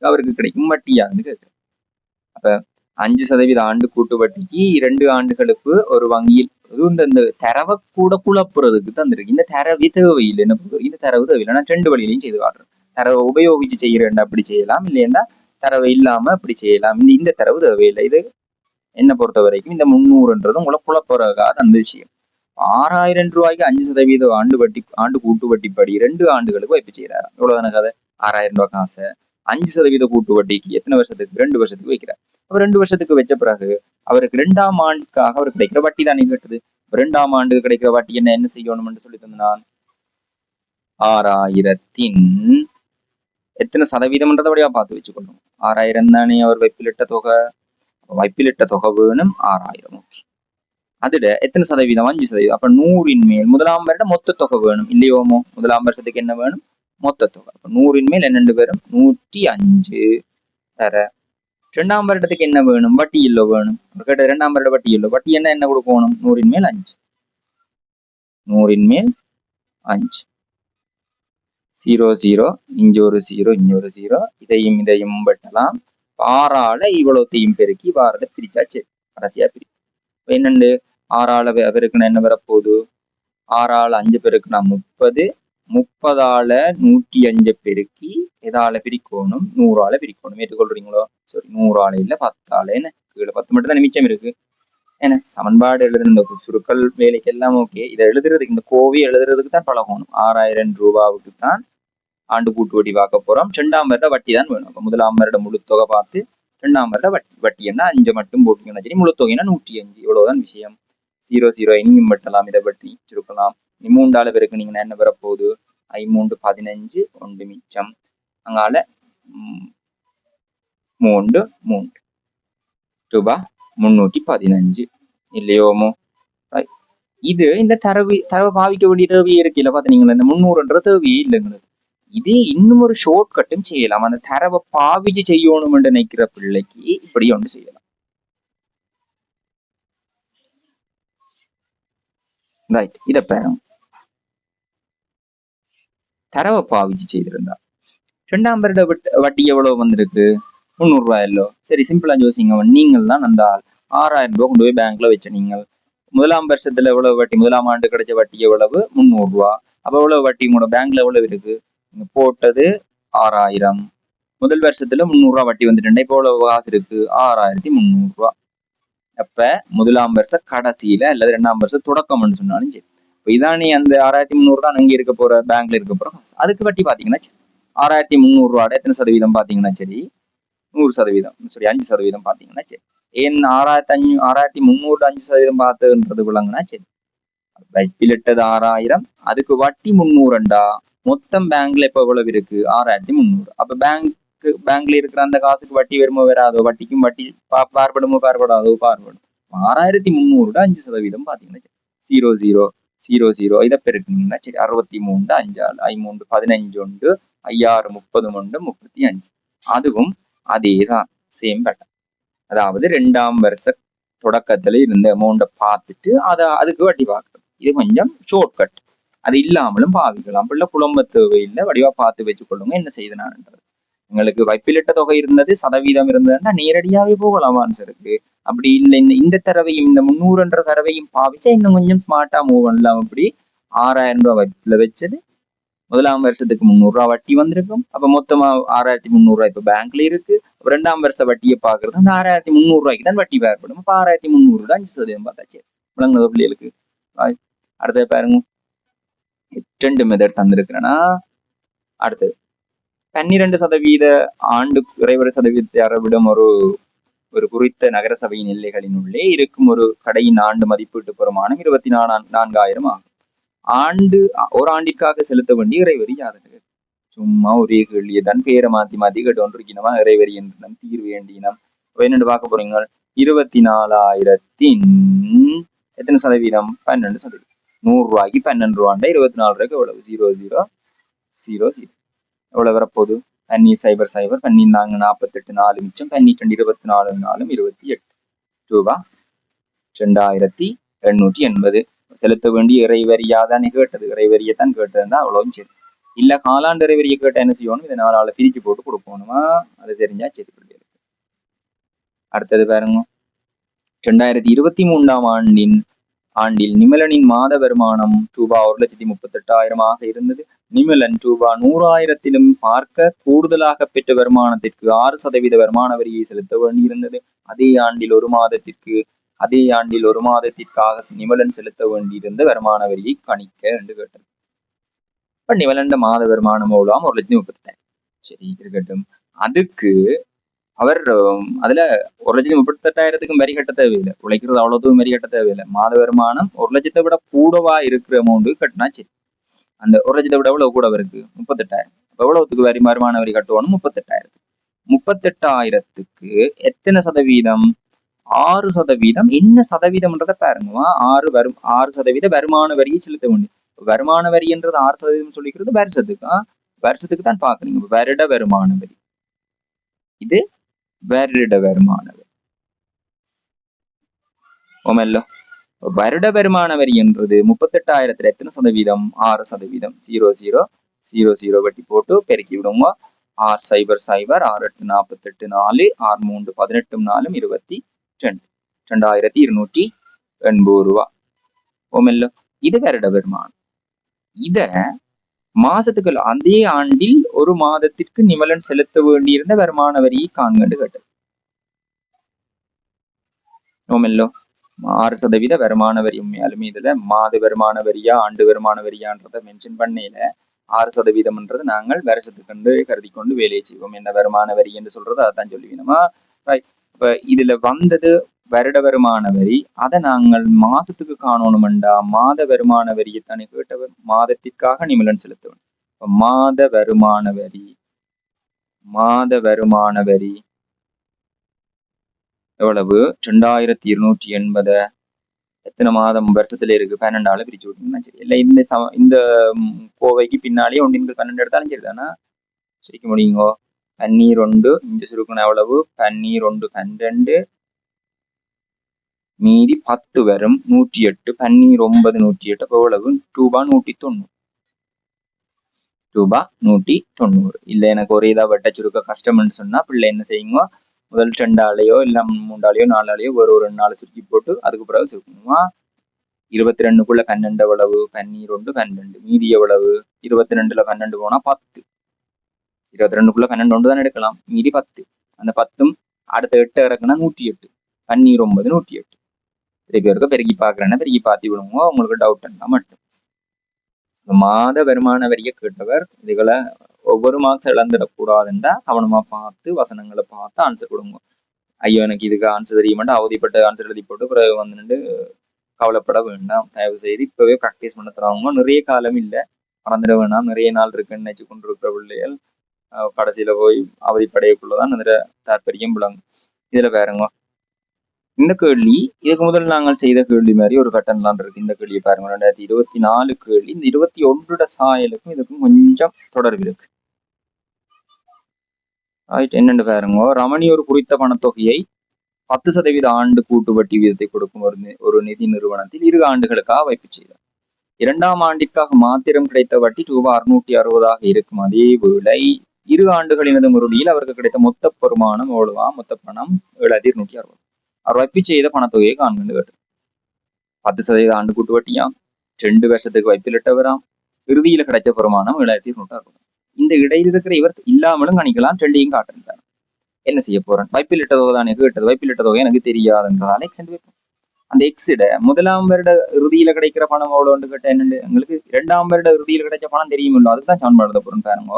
அவருக்கு கிடைக்கும் வட்டியான்னு கேட்கிறேன். அப்ப 5% ஆண்டு கூட்டு வட்டிக்கு 2 ஆண்டுகளுக்கு ஒரு வங்கியில் இந்த தரவை கூட குழப்புறதுக்கு தந்திருக்கு. இந்த தரவு தேவையில்லை, என்ன பொறுத்தவரைக்கும் இந்த தரவு தேவையில்லை. நான் 2 வழியிலையும் செய்து காட்டுறேன். தரவை உபயோகிச்சு செய்யறேன் அப்படி செய்யலாம், இல்லையா தரவை இல்லாம அப்படி செய்யலாம். இந்த தரவு தேவையில்லை. இது என்ன பொறுத்த வரைக்கும் இந்த 300ன்றது உங்களை குழப்பறதுக்காக அந்த விஷயம். 6000 ரூபாய்க்கு 5% ஆண்டு கூட்டு வட்டிப்படி 2 ஆண்டுகளுக்கு வைப்பு செய்யறாரு. எவ்வளவுதான கதை? 6000 ரூபாய் காசை 5% கூட்டு வட்டிக்கு எத்தனை வருஷத்துக்கு? 2 வருஷத்துக்கு வைக்கிறார். அப்ப 2 வருஷத்துக்கு வச்ச பிறகு அவருக்கு 2ஆம் ஆண்டுக்காக அவருக்கு கிடைக்கிற வட்டி தானே கேட்டது. 2ஆம் ஆண்டுக்கு கிடைக்கிற வட்டி என்ன செய்யணும்னு சொல்லி தந்தான்? 6000-இன் எத்தனை சதவீதம்ன்றத வழியா பார்த்து வச்சுக்கணும். 6000 தானே அவர் வைப்பிலிட்ட தொகை. வைப்பிலிட்ட தொகை வேணும் 6000. ஓகே, அதுல எத்தனை சதவீதம்? 5%. அப்ப 100 மேல் முதலாம் வருட மொத்த தொகை வேணும் இல்லையோமோ? முதலாம் வருஷத்துக்கு என்ன வேணும்? மொத்த தொகை. அப்ப 100 மேல் என்ன வரும்? 105 தர. 2ஆம் வருடத்துக்கு என்ன வேணும்? வட்டி இல்ல வேணும். கேட்ட 2ஆம் வருட வட்டி இல்ல. வட்டி என்ன கொடுக்கணும்? 100 மேல் 5. 100 மேல் 5. 0 0 இங்க ஒரு 0 இங்க ஒரு 0. இதையும் வெட்டலாம். 6ஆல இவ்வளவுத்தையும் பெருக்கி வாரத்தை பிரிச்சாச்சு. கடைசியா பிரி என்னண்டு 6ஆல பெருக்குனா என்ன வரப்போகுது? 6ஆல 5 பெருக்குனா 30. 30ஆல 105 பெருக்கி எதால பிரிக்கணும்? 100ஆல பிரிக்கணும். ஏற்றுக்கொள்றீங்களோ? சரி, 100ஆல இல்ல 10ஆல. என்ன கீழே 10 மட்டும் தான் மிச்சம் இருக்கு. என்ன சமன்பாடு எழுதுற இந்த சுருக்கல் வேலைக்கு எல்லாம் ஓகே. இதை எழுதுறதுக்கு இந்த கோவை எழுதுறதுக்கு தான் பழகணும். 6000 ரூபாவுக்கு தான் ஆண்டு கூட்டு வட்டி பார்க்க போறோம். 2ஆம் வருட வட்டி தான் வேணும். அப்ப முதலாம் வருட முழு தொகை பார்த்து 2ஆம் வருட வட்டி என்ன 5 மட்டும் போட்டீங்கன்னா சரி, முழு தொகைன்னா 105. இவ்வளவுதான் விஷயம். 0 0 இனியும் வெட்டலாம், இதை பற்றி சுருக்கலாம். 3ஆல பேருக்கு நீங்க என்ன வரப்போகுது? 5 15 1 மிச்சம். அங்கால 3 ரூபா 315 இல்லையோமோ? இது இந்த தரவு பாவிக்க வேண்டிய தேவையே இருக்குல்ல. பாத்தீங்களா, இந்த 300ன்ற தேவையே இல்லைங்களுக்கு. இது இன்னும் ஒரு ஷார்ட் கட்டும் செய்யலாம். அந்த தரவை பாவிச்சு செய்யணும் என்று நினைக்கிற பிள்ளைக்கு இப்படி ஒன்று செய்யலாம். ரைட், இத பாருங்க. தரவை பாவிச்சு செய்திருந்தா 2ஆம் வருட வட்டி எவ்வளவு வந்திருக்கு? 300 ரூபாய் இல்லோ? சரி, சிம்பிளா யோசிங்க. நீங்கள் தான் அந்த 6000 ரூபாய் கொண்டு போய் பேங்க்ல வச்ச. நீங்கள் முதலாம் வருஷத்துல எவ்வளவு வட்டி? முதலாம் ஆண்டு கிடைச்ச வட்டி எவ்வளவு? 300 ரூபாய். அப்ப எவ்வளவு வட்டி உங்களோட பேங்க்ல எவ்வளவு இருக்கு? போட்டது 6000. முதல் வருஷத்துல 300 ரூபாய் வட்டி வந்துட்டு இப்போ எவ்வளவு காசு இருக்கு? 6300 ரூபாய். அப்ப முதலாம் வருஷ கடைசியில அல்லது 2ஆம் வருஷம் தொடக்கம்னு சொன்னாலும் சரி, இப்போ இதானே அந்த 6300 தான் அங்க இருக்க போற பேங்க்ல இருக்க போற காசு. அதுக்கு வட்டி பாத்தீங்கன்னா 6300 ரூபாய் எத்தனை சதவீதம் பாத்தீங்கன்னா சரி, 100%. சரி, 5% பாத்தீங்கன்னா சரி. ஏன் 6300 5% பார்த்ததுன்றது விளங்குனா சரி. வைப்பிலிட்டது 6000, அதுக்கு வட்டி 300. மொத்தம் பேங்க்ல இப்ப எவ்வளவு இருக்கு? 6300. அப்ப பேங்க்ல இருக்கிற அந்த காசுக்கு வட்டி வருமோ வராதோ? வட்டிக்கும் வட்டி பார்படுமோ பார்படாதோ? பார்படும். 6300 5% பாத்தீங்கன்னா 0 0 0 0 இதை பெருக்குனீங்கன்னா சரி, 63 5 15 உண்டு, 5 30 35. அதுவும் அதேதான், சேம் பேட்டர்ன். அதாவது 2ஆம் வருஷ தொடக்கத்துல இருந்த அமௌண்ட்டை பார்த்துட்டு அதுக்கு வட்டி பார்க்கணும். இது கொஞ்சம் ஷார்ட் கட். அது இல்லாமலும் பாவிக்கலாம். பிள்ளை குழம்ப தேவையில்லை, வடிவா பார்த்து வச்சுக்கொள்ளுங்க. என்ன செய்தனான்றது உங்களுக்கு வைப்பிலிட்ட தொகை இருந்தது, சதவீதம் இருந்ததுன்னா நேரடியாவே போகலாம் ஆன்சருக்கு. அப்படி இல்லை, இந்த தரவையும் இந்த 300ன்ற தரவையும் பாவிச்சா இன்னும் கொஞ்சம் ஸ்மார்ட்டா மூவ் பண்ணலாம். அப்படி 6000 ரூபாய் வைப்பில வச்சது, முதலாம் வருஷத்துக்கு 300 ரூபாய் வட்டி வந்திருக்கும். அப்ப மொத்தமா 6300 ரூபாய் இப்ப பேங்க்ல இருக்கு. 2ஆம் வருஷ வட்டியை பாக்குறது அந்த 6300 ரூபாய்க்கு தான் வட்டி வேறுபடும். அப்ப 6300 5% பார்த்தாச்சு. விளங்குனது பிள்ளைகளுக்கு? அடுத்தது பாருங்க, 2 மெத்தட் தந்திருக்கிறேன்னா அடுத்தது 12% ஆண்டு இறைவரை சதவீதத்தை அறவிடும் ஒரு ஒரு குறித்த நகர சபையின் எல்லைகளின் உள்ளே இருக்கும் ஒரு கடையின் ஆண்டு மதிப்பீட்டு பெறுமானம் 24,000 ஆகும். ஒரு ஆண்டிற்காக செலுத்த வேண்டிய இறைவரி யாதென்று. சும்மா ஒரே கேள்வியை பேரை மாத்தி மாத்தி கேட்டோன்றிருக்கணுமா? இறைவரி என்றும் தீர்வு வேண்டினம் என்னென்று பார்க்க போறீங்க. 24,000 எத்தனை சதவீதம்? 12%. 100 ரூபாய்க்கு 12 ரூபாண்டா 24 ரூபாய்க்கு எவ்வளவு? 0,0,0,0 எவ்வளவு வரப்போகுது? 0,0,0,0 14 48 4 மிச்சம் 12 24 4 28 ரூபா 2,880 செலுத்த வேண்டிய இறைவரியாதானே கேட்டது. இறைவரியை தான் கேட்டதுன்னா அவ்வளவும் சரி. இல்ல காலாண்டு இறைவரியை கேட்ட என்ன செய்யணும்? இதை 4 பிரிச்சு போட்டு கொடுக்கணுமா? அது தெரிஞ்சா சரி. அடுத்தது பாருங்க, 2023 ஆண்டில் நிமலனின் மாத வருமானம் ரூபாய் 1,38,000 இருந்தது. நிமலன் ரூபாய் 100,000 பார்க்க கூடுதலாக பெற்ற வருமானத்திற்கு 6% வருமான வரியை செலுத்த வேண்டியிருந்தது. அதே ஆண்டில் ஒரு மாதத்திற்காக நிமலன் செலுத்த வேண்டியிருந்த வருமான வரியை கணிக்க என்று கேட்டது. இப்ப நிமலன் மாத வருமானம் எவ்வளவு? 1,38,000. சரி இருக்கட்டும். அதுக்கு அவர் அதுல 1,38,000 வரி கட்ட தேவையில்லை. உழைக்கிறது அவ்வளவு வரி கட்ட தேவையில்லை. மாத வருமானம் 1,00,000 விட கூடவா இருக்கிற அமௌண்ட் கட்டினா சரி. அந்த 1,00,000 விட எவ்வளவு கூட இருக்கு? 38,000. எவ்வளவுக்கு வருமான வரி கட்டுவோம்? 38,000. 38,000க்கு எத்தனை சதவீதம்? 6%. என்ன சதவீதம்ன்றத பாருங்க. 6% வருமான வரியை செலுத்த வேண்டிய. வருமான வரி என்றது 6% சொல்லிக்கிறது வருஷத்துக்கு தான் பாக்குறீங்க. வருட வருமான வரி, இது வருட வருமான வரி. வருட வருமான வரி என்றது 38,000 எத்தனை சதவீதம்? 6%. 0,0,0,0 வட்டி போட்டு பெருக்கி விடுங்க. 6,0,0,0 6,8 48 4 6,3 18 4 22 2,280 ரூபா. இது வருட வருமானம். இத மாசத்துக்கு அதே ஆண்டில் ஒரு மாதத்திற்கு நிமலன் செலுத்த வேண்டியிருந்த வருமான வரியை காண்கண்டு கேட்டது. 6% வருமான வரி. உண்மையாலுமே இதுல மாத வருமான வரியா ஆண்டு வருமான வரியான்றத மென்ஷன் பண்ணல. 6%ன்றது நாங்கள் வருஷத்துக்கு கருதி கொண்டு வேலையை செய்வோம். என்ன வருமான வரி என்று சொல்றது அதான் சொல்லுவீனமா. இப்ப இதுல வந்தது வருட வருமான வரி. அதை நாங்கள் மாசத்துக்கு காணணும்டா மாத வருமான வரியைத்தானே கேட்டவர். மாதத்திற்காக நிமலன் செலுத்தவன். மாத வருமான வரி எவ்வளவு? 2,280. எத்தனை மாதம் வருஷத்துல இருக்கு? 12 பிரிச்சு விட்டீங்கன்னா சரி. இல்ல இந்த கோவைக்கு பின்னாலேயே 1/12 எடுத்தாலும் சரிதானா? சரிக்க முடியுங்கோ. 12 இங்க சுருக்கணும் எவ்வளவு? 12 12 மீதி 10 வரும் 108. 12 108 அப்ப எவ்வளவு? ரூபாய் 190. ரூபாய் 190. இல்ல எனக்கு ஒரே இதா வட்ட சுருக்க கஷ்டம்னு சொன்னா பிள்ளை என்ன செய்யுங்க, முதல் 2 ஆளையோ இல்ல 3 ஆளையோ 4 ஆளையோ ஒரு 2 சுருக்கி போட்டு அதுக்கு பிறகு சுருக்கணுமா. 22க்குள்ள 12 எவ்வளவு? 12 12 மீதி எவ்வளவு? 22ல 12 போனா 10. 22க்குள்ள 12 ஒன்று தான் எடுக்கலாம். மீதி 10. அந்த 10 அடுத்த 8 இறக்குனா 108. 12 108. பேருக்கு பெருக்கி பாக்குறேன்னா பெருக்கி பாத்தி விடுங்க. உங்களுக்கு டவுட் இருந்தா மட்டும். மாத வருமான வரிய கேட்டவர் இதுகளை ஒவ்வொரு மார்க்ஸ் இழந்துடக்கூடாதுன்றா கவனமா பார்த்து வசனங்களை பார்த்து ஆன்சர் கொடுங்க. ஐயோ எனக்கு இதுக்கு ஆன்சர் தெரியுமாட்டா அவதிப்பட்ட ஆன்சர் எழுதி போட்டு பிறகு வந்து கவலைப்பட வேண்டாம். தயவு செய்து இப்பவே ப்ராக்டிஸ் பண்ண தருவாங்க. நிறைய காலம் இல்லை, மறந்துட வேண்டாம். நிறைய நாள் இருக்குன்னு நினைச்சு கொண்டு இருக்கிற பிள்ளைகள் கடைசியில போய் அவதிப்படையக்குள்ளதான் நிறைய தாற்பயம் விளங்கும். இதுல பாருங்க, இந்த கேள்வி இதுக்கு முதல் நாங்கள் செய்த கேள்வி மாதிரி ஒரு கட்டணம் இருக்கு. இந்த கேள்வியை பாருங்க, 2024 கேள்வி. இந்த 21 சாயலுக்கும் இதுக்கும் கொஞ்சம் தொடர்பு இருக்கு. என்னென்னு பாருங்க, ரமணி ஒரு குறித்த பணத்தொகையை 10% ஆண்டு கூட்டு வட்டி வீதத்தை கொடுக்கும் ஒரு நிதி நிறுவனத்தில் 2 ஆண்டுகளுக்காக வைப்பு செய்தார். 2ஆம் ஆண்டிற்காக மாத்திரம் கிடைத்த வட்டி ரூபாய் 660 இருக்கும். அதே வேளை 2 ஆண்டுகளினது முறையில் அவருக்கு கிடைத்த மொத்த பெருமானம் எவ்வளவா? மொத்த பணம் 7,260. அவர் வைப்பு செய்த பணத்தொகையை காண்கண்டு கேட்டு. 10% ஆண்டு கூட்டு வட்டியாம், 2 வருஷத்துக்கு வைப்பிலிட்டவராம், இறுதியில கிடைச்ச பெருமானம் 7,260. இந்த இடையில் இருக்கிற இவர் இல்லாமலும் கணிக்கலாம். 2ஐயும் காட்டுறார். என்ன செய்ய போறேன்? வைப்பிலிட்ட தொகை தானே கேட்டது. வைப்பிலிட்ட தொகை எனக்கு தெரியாதுன்றதால எக்ஸ்டெண்ட் வைப்போம். அந்த எக்ஸிட முதலாம் வருட இறுதியில கிடைக்கிற பணம் எவ்வளோன்னு கேட்ட என்னண்டு எங்களுக்கு 2ஆம் வருட இறுதியில் கிடைச்ச பணம் தெரியுமில்ல, அதுதான் சமன்பாடு எழுத போறோம் பாருங்க.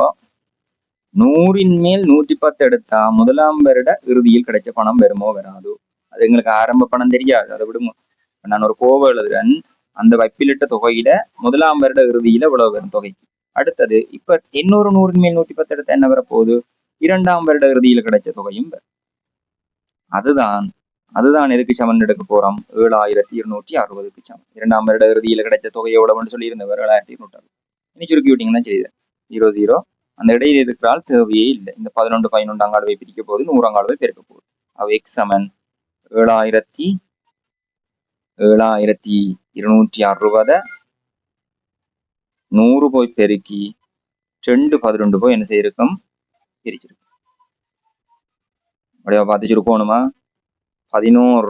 100ன் மேல் 110 எடுத்தா முதலாம் வருட இறுதியில் கிடைச்ச பணம் வருமோ வராதோ? அது எங்களுக்கு ஆரம்ப பணம் தெரியாது, அதை விடுங்க. நான் ஒரு கோவை எழுதுறேன், அந்த வைப்பிலிட்ட தொகையில முதலாம் வருட இறுதியில இவ்வளவு வரும் தொகைக்கு. அடுத்தது இப்ப இன்னொரு 100ன் மேல் 110 எடுத்தா என்ன வரப்போகுது? 2ஆம் வருட இறுதியில கிடைச்ச தொகையும் வரும். அதுதான் எதுக்கு சமன் எடுக்க போறோம்? 7260க்கு சமம். 2ஆம் வருட இறுதியில கிடைச்ச தொகை எவ்வளவுன்னு சொல்லி இருந்தவர் 7260. இனி சுருக்கி விட்டீங்கன்னா செய்யுது 00. அந்த இடையில இருக்கிறால் தேவையே இல்லை. இந்த 11 11 அங்காடுவை பிரிக்க போகுது, 100 அங்காடுவை பெருக்க போகுது. அவ எக்ஸ் சமன் 7260 100 போய் பெருக்கி 2 11 போய் என்ன செய்யிருக்கும்? பிரிச்சிருக்கும். அப்படியே பார்த்து சுருக்கணுமா? 11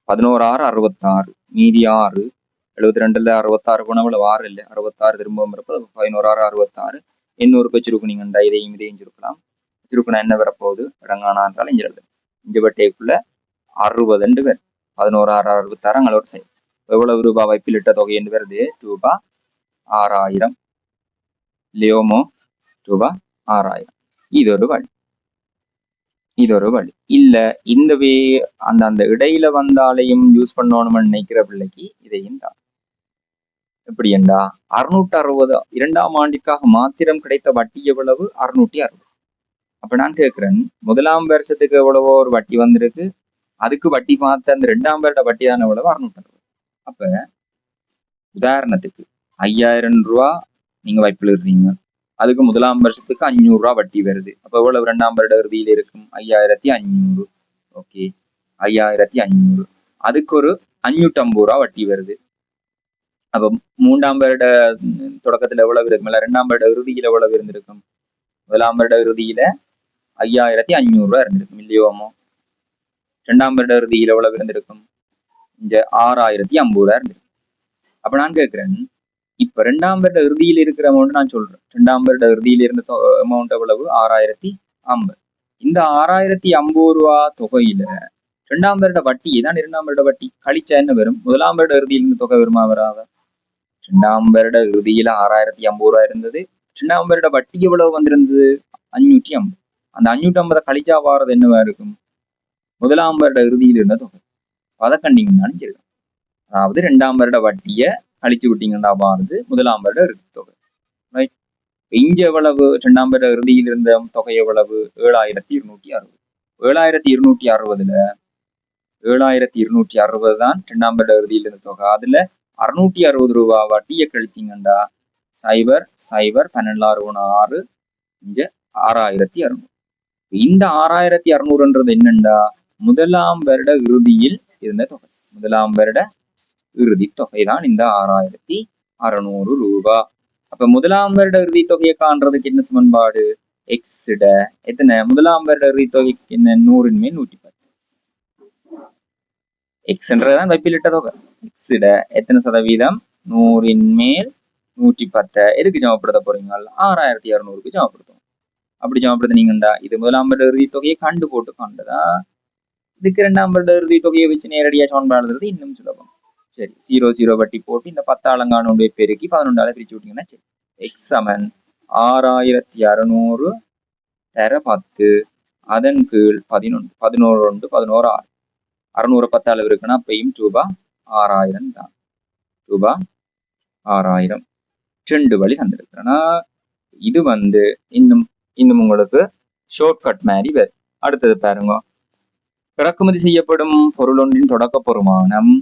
6 66 மீதி 6 72ல 66 போனவள 6 இல்லை 66 திரும்பவும் இருப்பது 11 6 66 800 வச்சிருக்கீங்கண்டா. இதையும் சுருக்கலாம். சுருக்கணும் என்ன வரப்போகுது? இடங்கானா என்றால் இங்க எழுது. இஞ்ச பட்டைக்குள்ள 60 பேர் 11 6 66 அங்களோட செய்யும். எவ்வளவு ரூபாய் வைப்பிலிட்ட தொகை என்று வருது? ரூபாய் 6000 இல்லையோமோ? ரூபாய் 6000. இது ஒரு வழி இல்ல. இந்த வே அந்த இடையில வந்தாலையும் யூஸ் பண்ணணும்னு நினைக்கிற பிள்ளைக்கு இதையும் தான். எப்படி என்றா 660 2ஆம் ஆண்டிற்காக மாத்திரம் கிடைத்த வட்டி எவ்வளவு? 660. அப்ப நான் கேட்கிறேன், முதலாம் வருஷத்துக்கு எவ்வளவோ ஒரு வட்டி வந்திருக்கு, அதுக்கு வட்டி பார்த்த அந்த 2ஆம் வருட வட்டி தான் எவ்வளவு? 660. அப்ப உதாரணத்துக்கு 5000 ரூபா நீங்க வைப்பில் இருக்கீங்க, அதுக்கு முதலாம் வருஷத்துக்கு 500 ரூபா வட்டி வருது. அப்ப எவ்வளவு 2ஆம் வருட இறுதியில் இருக்கும்? 5500. ஓகே, 5500. அதுக்கு ஒரு 550 ரூபா வட்டி வருது. அப்ப 3ஆம் வருட தொடக்கத்துல எவ்வளவு இருக்கும்? 2ஆம் வருட இறுதியில எவ்வளவு இருந்திருக்கும்? முதலாம் வருட இறுதியில 5500 ரூபா இருந்திருக்கும் இல்லையோமோ? 2ஆம் வருட இறுதியில எவ்வளவு இருந்திருக்கும்? இங்க 6050 ரூபா இருந்திருக்கும். அப்ப நான் கேட்கிறேன், இப்ப 2ஆம் வருட இறுதியில் இருக்கிற அமௌண்ட் நான் சொல்றேன். 2ஆம் வருட இறுதியில இருந்த அமௌண்ட் எவ்வளவு? 6050. இந்த 6050 ரூபா தொகையில 2ஆம் வருட வட்டி தான் 2ஆம் வருட வட்டி கழிச்சா என்ன வரும்? முதலாம் வருட இறுதியில் இருந்த தொகை வருமா வராத? 2ஆம் வருட இறுதியில 6050 ரூபா இருந்தது. 2ஆம் வருட வட்டி எவ்வளவு வந்திருந்தது? 550. அந்த 550 கழிச்சா வாரது என்னவா இருக்கும்? முதலாம் வருட இறுதியில் இருந்த தொகை. அதை கண்டிங்கன்னு சொல்லுங்க. அதாவது 2ஆம் வருட வட்டிய கழிச்சு விட்டீங்கன்னா வாரது முதலாம் வருட இறுதி தொகை. ரைட். இங்க எவ்வளவு? 2ஆம் வருட இறுதியில் இருந்த தொகை எவ்வளவு? 7260. 7260ல 7260 தான் 2ஆம் வருட இறுதியில் இருந்த தொகை. அதுல 660 ரூபா வட்டியை கழிச்சிங்கண்டா 0 0 12 6 இங்க 6600. இந்த 6600ன்றது என்னண்டா முதலாம் வருட இறுதியில் இருந்த தொகை. முதலாம் வருட இறுதி தொகை தான் இந்த 6600 ரூபா. அப்ப முதலாம் வருட இறுதி தொகையை காண்றதுக்கு என்ன சமன்பாடு? எக்ஸிட எத்தனை? முதலாம் வருட இறுதி தொகைக்கு என்ன? 100ன் மேல் 110. எக்ஸ்ன்றதான் வைப்பிலிட்ட தொகை. எக்ஸிட எத்தனை சதவீதம்? 100ன் மேல் 110. எதுக்கு சமப்படுத்த போறீங்க? 6600க்கு சமப்படுத்தும். அப்படி சமப்படுத்தினீங்கண்டா இது முதலாம் வருட இறுதி தொகையை கண்டு போட்டு காண்டதா. இதுக்கு 2ஆம் வருட இறுதி தொகையை வச்சு நேரடியா சமன்பாடு எழுதுறது இன்னும் சுலபம். சரி, 00 வட்டி போட்டு இந்த 10 ஆலங்கானோடைய பெருக்கி 11ஆல பிரிச்சு விட்டீங்கன்னா சரி. எக்ஸ் சமன் 6600 தர 10 அதன் கீழ் 11 11 11 6 600 10 அளவு இருக்குன்னா அப்பயும் ரூபாய் 6000 தான். ரூபாய் 6000 2 வழி தந்திருக்கிறேன்னா இது இன்னும் உங்களுக்கு ஷார்ட்கட் மாதிரி வரும். அடுத்தது பாருங்க, இறக்குமதி செய்யப்படும் பொருள் ஒன்றின் தொடக்க பெறுமானம்.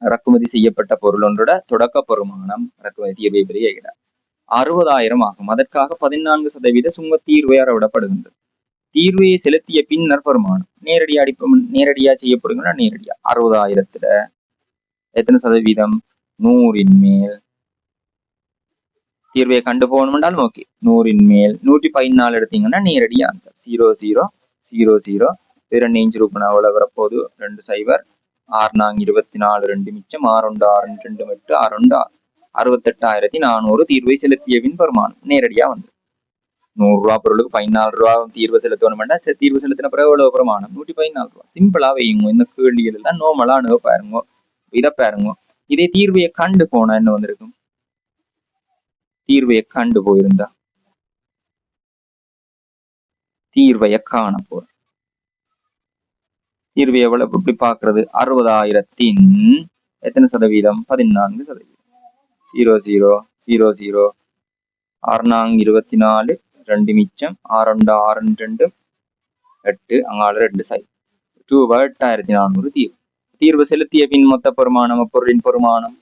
இறக்குமதி செய்யப்பட்ட பொருள் ஒன்றோட தொடக்க பெறுமானம் இறக்குமதி தீர்வை பெரிய 60,000 ஆகும். அதற்காக 14% சுங்க தீர்வை அறவிடப்படுகின்றது. தீர்வையை செலுத்திய பின்னர் பெறுமானம் நேரடியா செய்யப்படுங்கன்னா நேரடியா 60,000த்துல எத்தனை சதவீதம்? 100ன் மேல் தீர்வையை கண்டு போகணும்னாலும் ஓகே, 100ன் மேல் 114 எடுத்தீங்கன்னா நேரடியா ஆன்சர் 00 00 2 ரூபாய் அவ்வளவு வரப்போது 2 0 6 4 24 2 மிச்சம் 6 1 6 2 8 6 1 68,400 தீர்வை செலுத்திய பின் பெறுமானம் நேரடியா வந்து 100 ரூபா பொருளுக்கு 14 ரூபா தீர்வு செலுத்தணும்னா தீர்வு செலுத்தின பிறகு எவ்வளவு பிரமாணம் 114 ரூபா. சிம்பிளா வையுங்க. இந்த கேள்விகள் எல்லாம் நோமலா அணுக பாருங்க, இதை பாருங்க. இதே தீர்வையை கண்டு போனா என்ன வந்திருக்கும்? தீர்வையை கண்டு போயிருந்தா தீர்வையை காண போற தீர்வு எவ்வளவு இப்படி பாக்குறது? 60,000 எத்தனை சதவீதம்? 14%. 0 0 0 0 6 2 மிச்சம் 6 6 2 8 அங்கால 2 சை 8400 தீர்வு. தீர்வு செலுத்திய பின் மொத்த பெருமானம் பொருளின் பெருமானம்.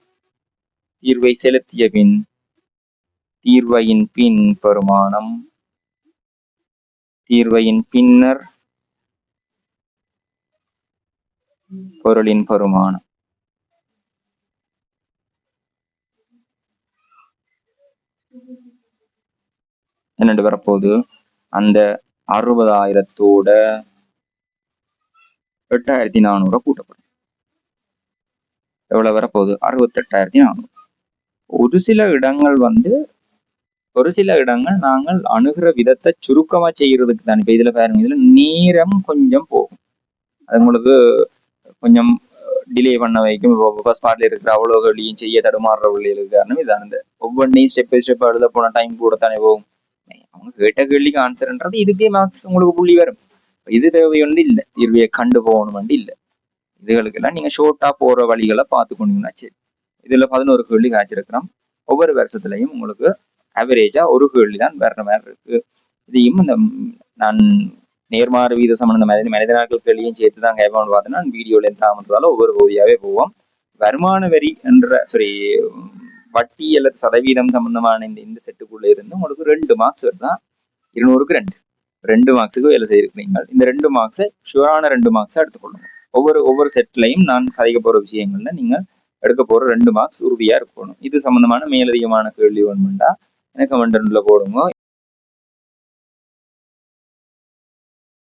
தீர்வை செலுத்திய பின் தீர்வையின் பின் பெருமானம், தீர்வையின் பின்னர் பொருளின் பெருமானம். என்னண்டு வரப்போகுது? அந்த 60,000 8400 கூட்டப்படும். எவ்வளவு வரப்போகுது? 68,400. ஒரு சில இடங்கள் நாங்கள் அணுகிற விதத்தை சுருக்கமா செய்யறதுக்கு தான். இப்ப இதுல பாருங்க, இதுல நேரம் கொஞ்சம் போகும், அது உங்களுக்கு கொஞ்சம் டிலே பண்ண வைக்கும். ஃபர்ஸ்ட் பார்ட்ல இருக்கிற அவ்வளோ கேள்வியும் செய்ய தடுமாறுற பிள்ளைகளுக்கு காரணம் இதான். இந்த ஒவ்வொன்றையும் ஸ்டெப் பை ஸ்டெப் எழுத போன டைம் கூட தானே போகும். அவங்க கேட்ட கேள்விக்கு ஆன்சர்ன்றது இதுக்கே மார்க்ஸ் உங்களுக்கு புள்ளி வரும். இது தேவை ஒன்று இல்லை, தீர்வையை கண்டு போகணும் வந்து இல்லை. இதுகளுக்கெல்லாம் நீங்க ஷோர்ட்டா போற வழிகளை பார்த்து கொண்டீங்கன்னா சரி. இதுல 11 கேள்வி காய்ச்சிருக்கிறோம். ஒவ்வொரு வருஷத்துலையும் உங்களுக்கு ஆவரேஜா ஒரு கேள்வி தான் வேற மாதிரி இருக்கு. இதையும் இந்த நான் நேர்மாறு வீத சம்பந்த மனித நாட்கள் கேள்வியும் சேர்த்து தான் கேட்பான்னு பார்த்தோன்னா வீடியோல எந்த ஆகுன்றதால ஒவ்வொரு பகுதியாவே போவோம். வருமான வரி என்ற வட்டி அல்லது சதவீதம் சம்பந்தமான இந்த செட்டுக்குள்ள இருந்து உங்களுக்கு 2 மார்க்ஸ் வருதான். 200க்கு 2 மார்க்ஸுக்கு வேலை செய்திருக்கிறீங்க. இந்த 2 மார்க்ஸை ஷுவரான 2 மார்க்ஸை எடுத்துக்கொள்ளுங்க. ஒவ்வொரு செட்லையும் நான் கதைக்க போற விஷயங்கள்ல நீங்க எடுக்க போற 2 மார்க்ஸ் உறுதியா இருக்கணும். இது சம்பந்தமான மேலதிகமான கேள்வி வேணும்னா எனக்கு கமெண்ட்ல போடுங்க.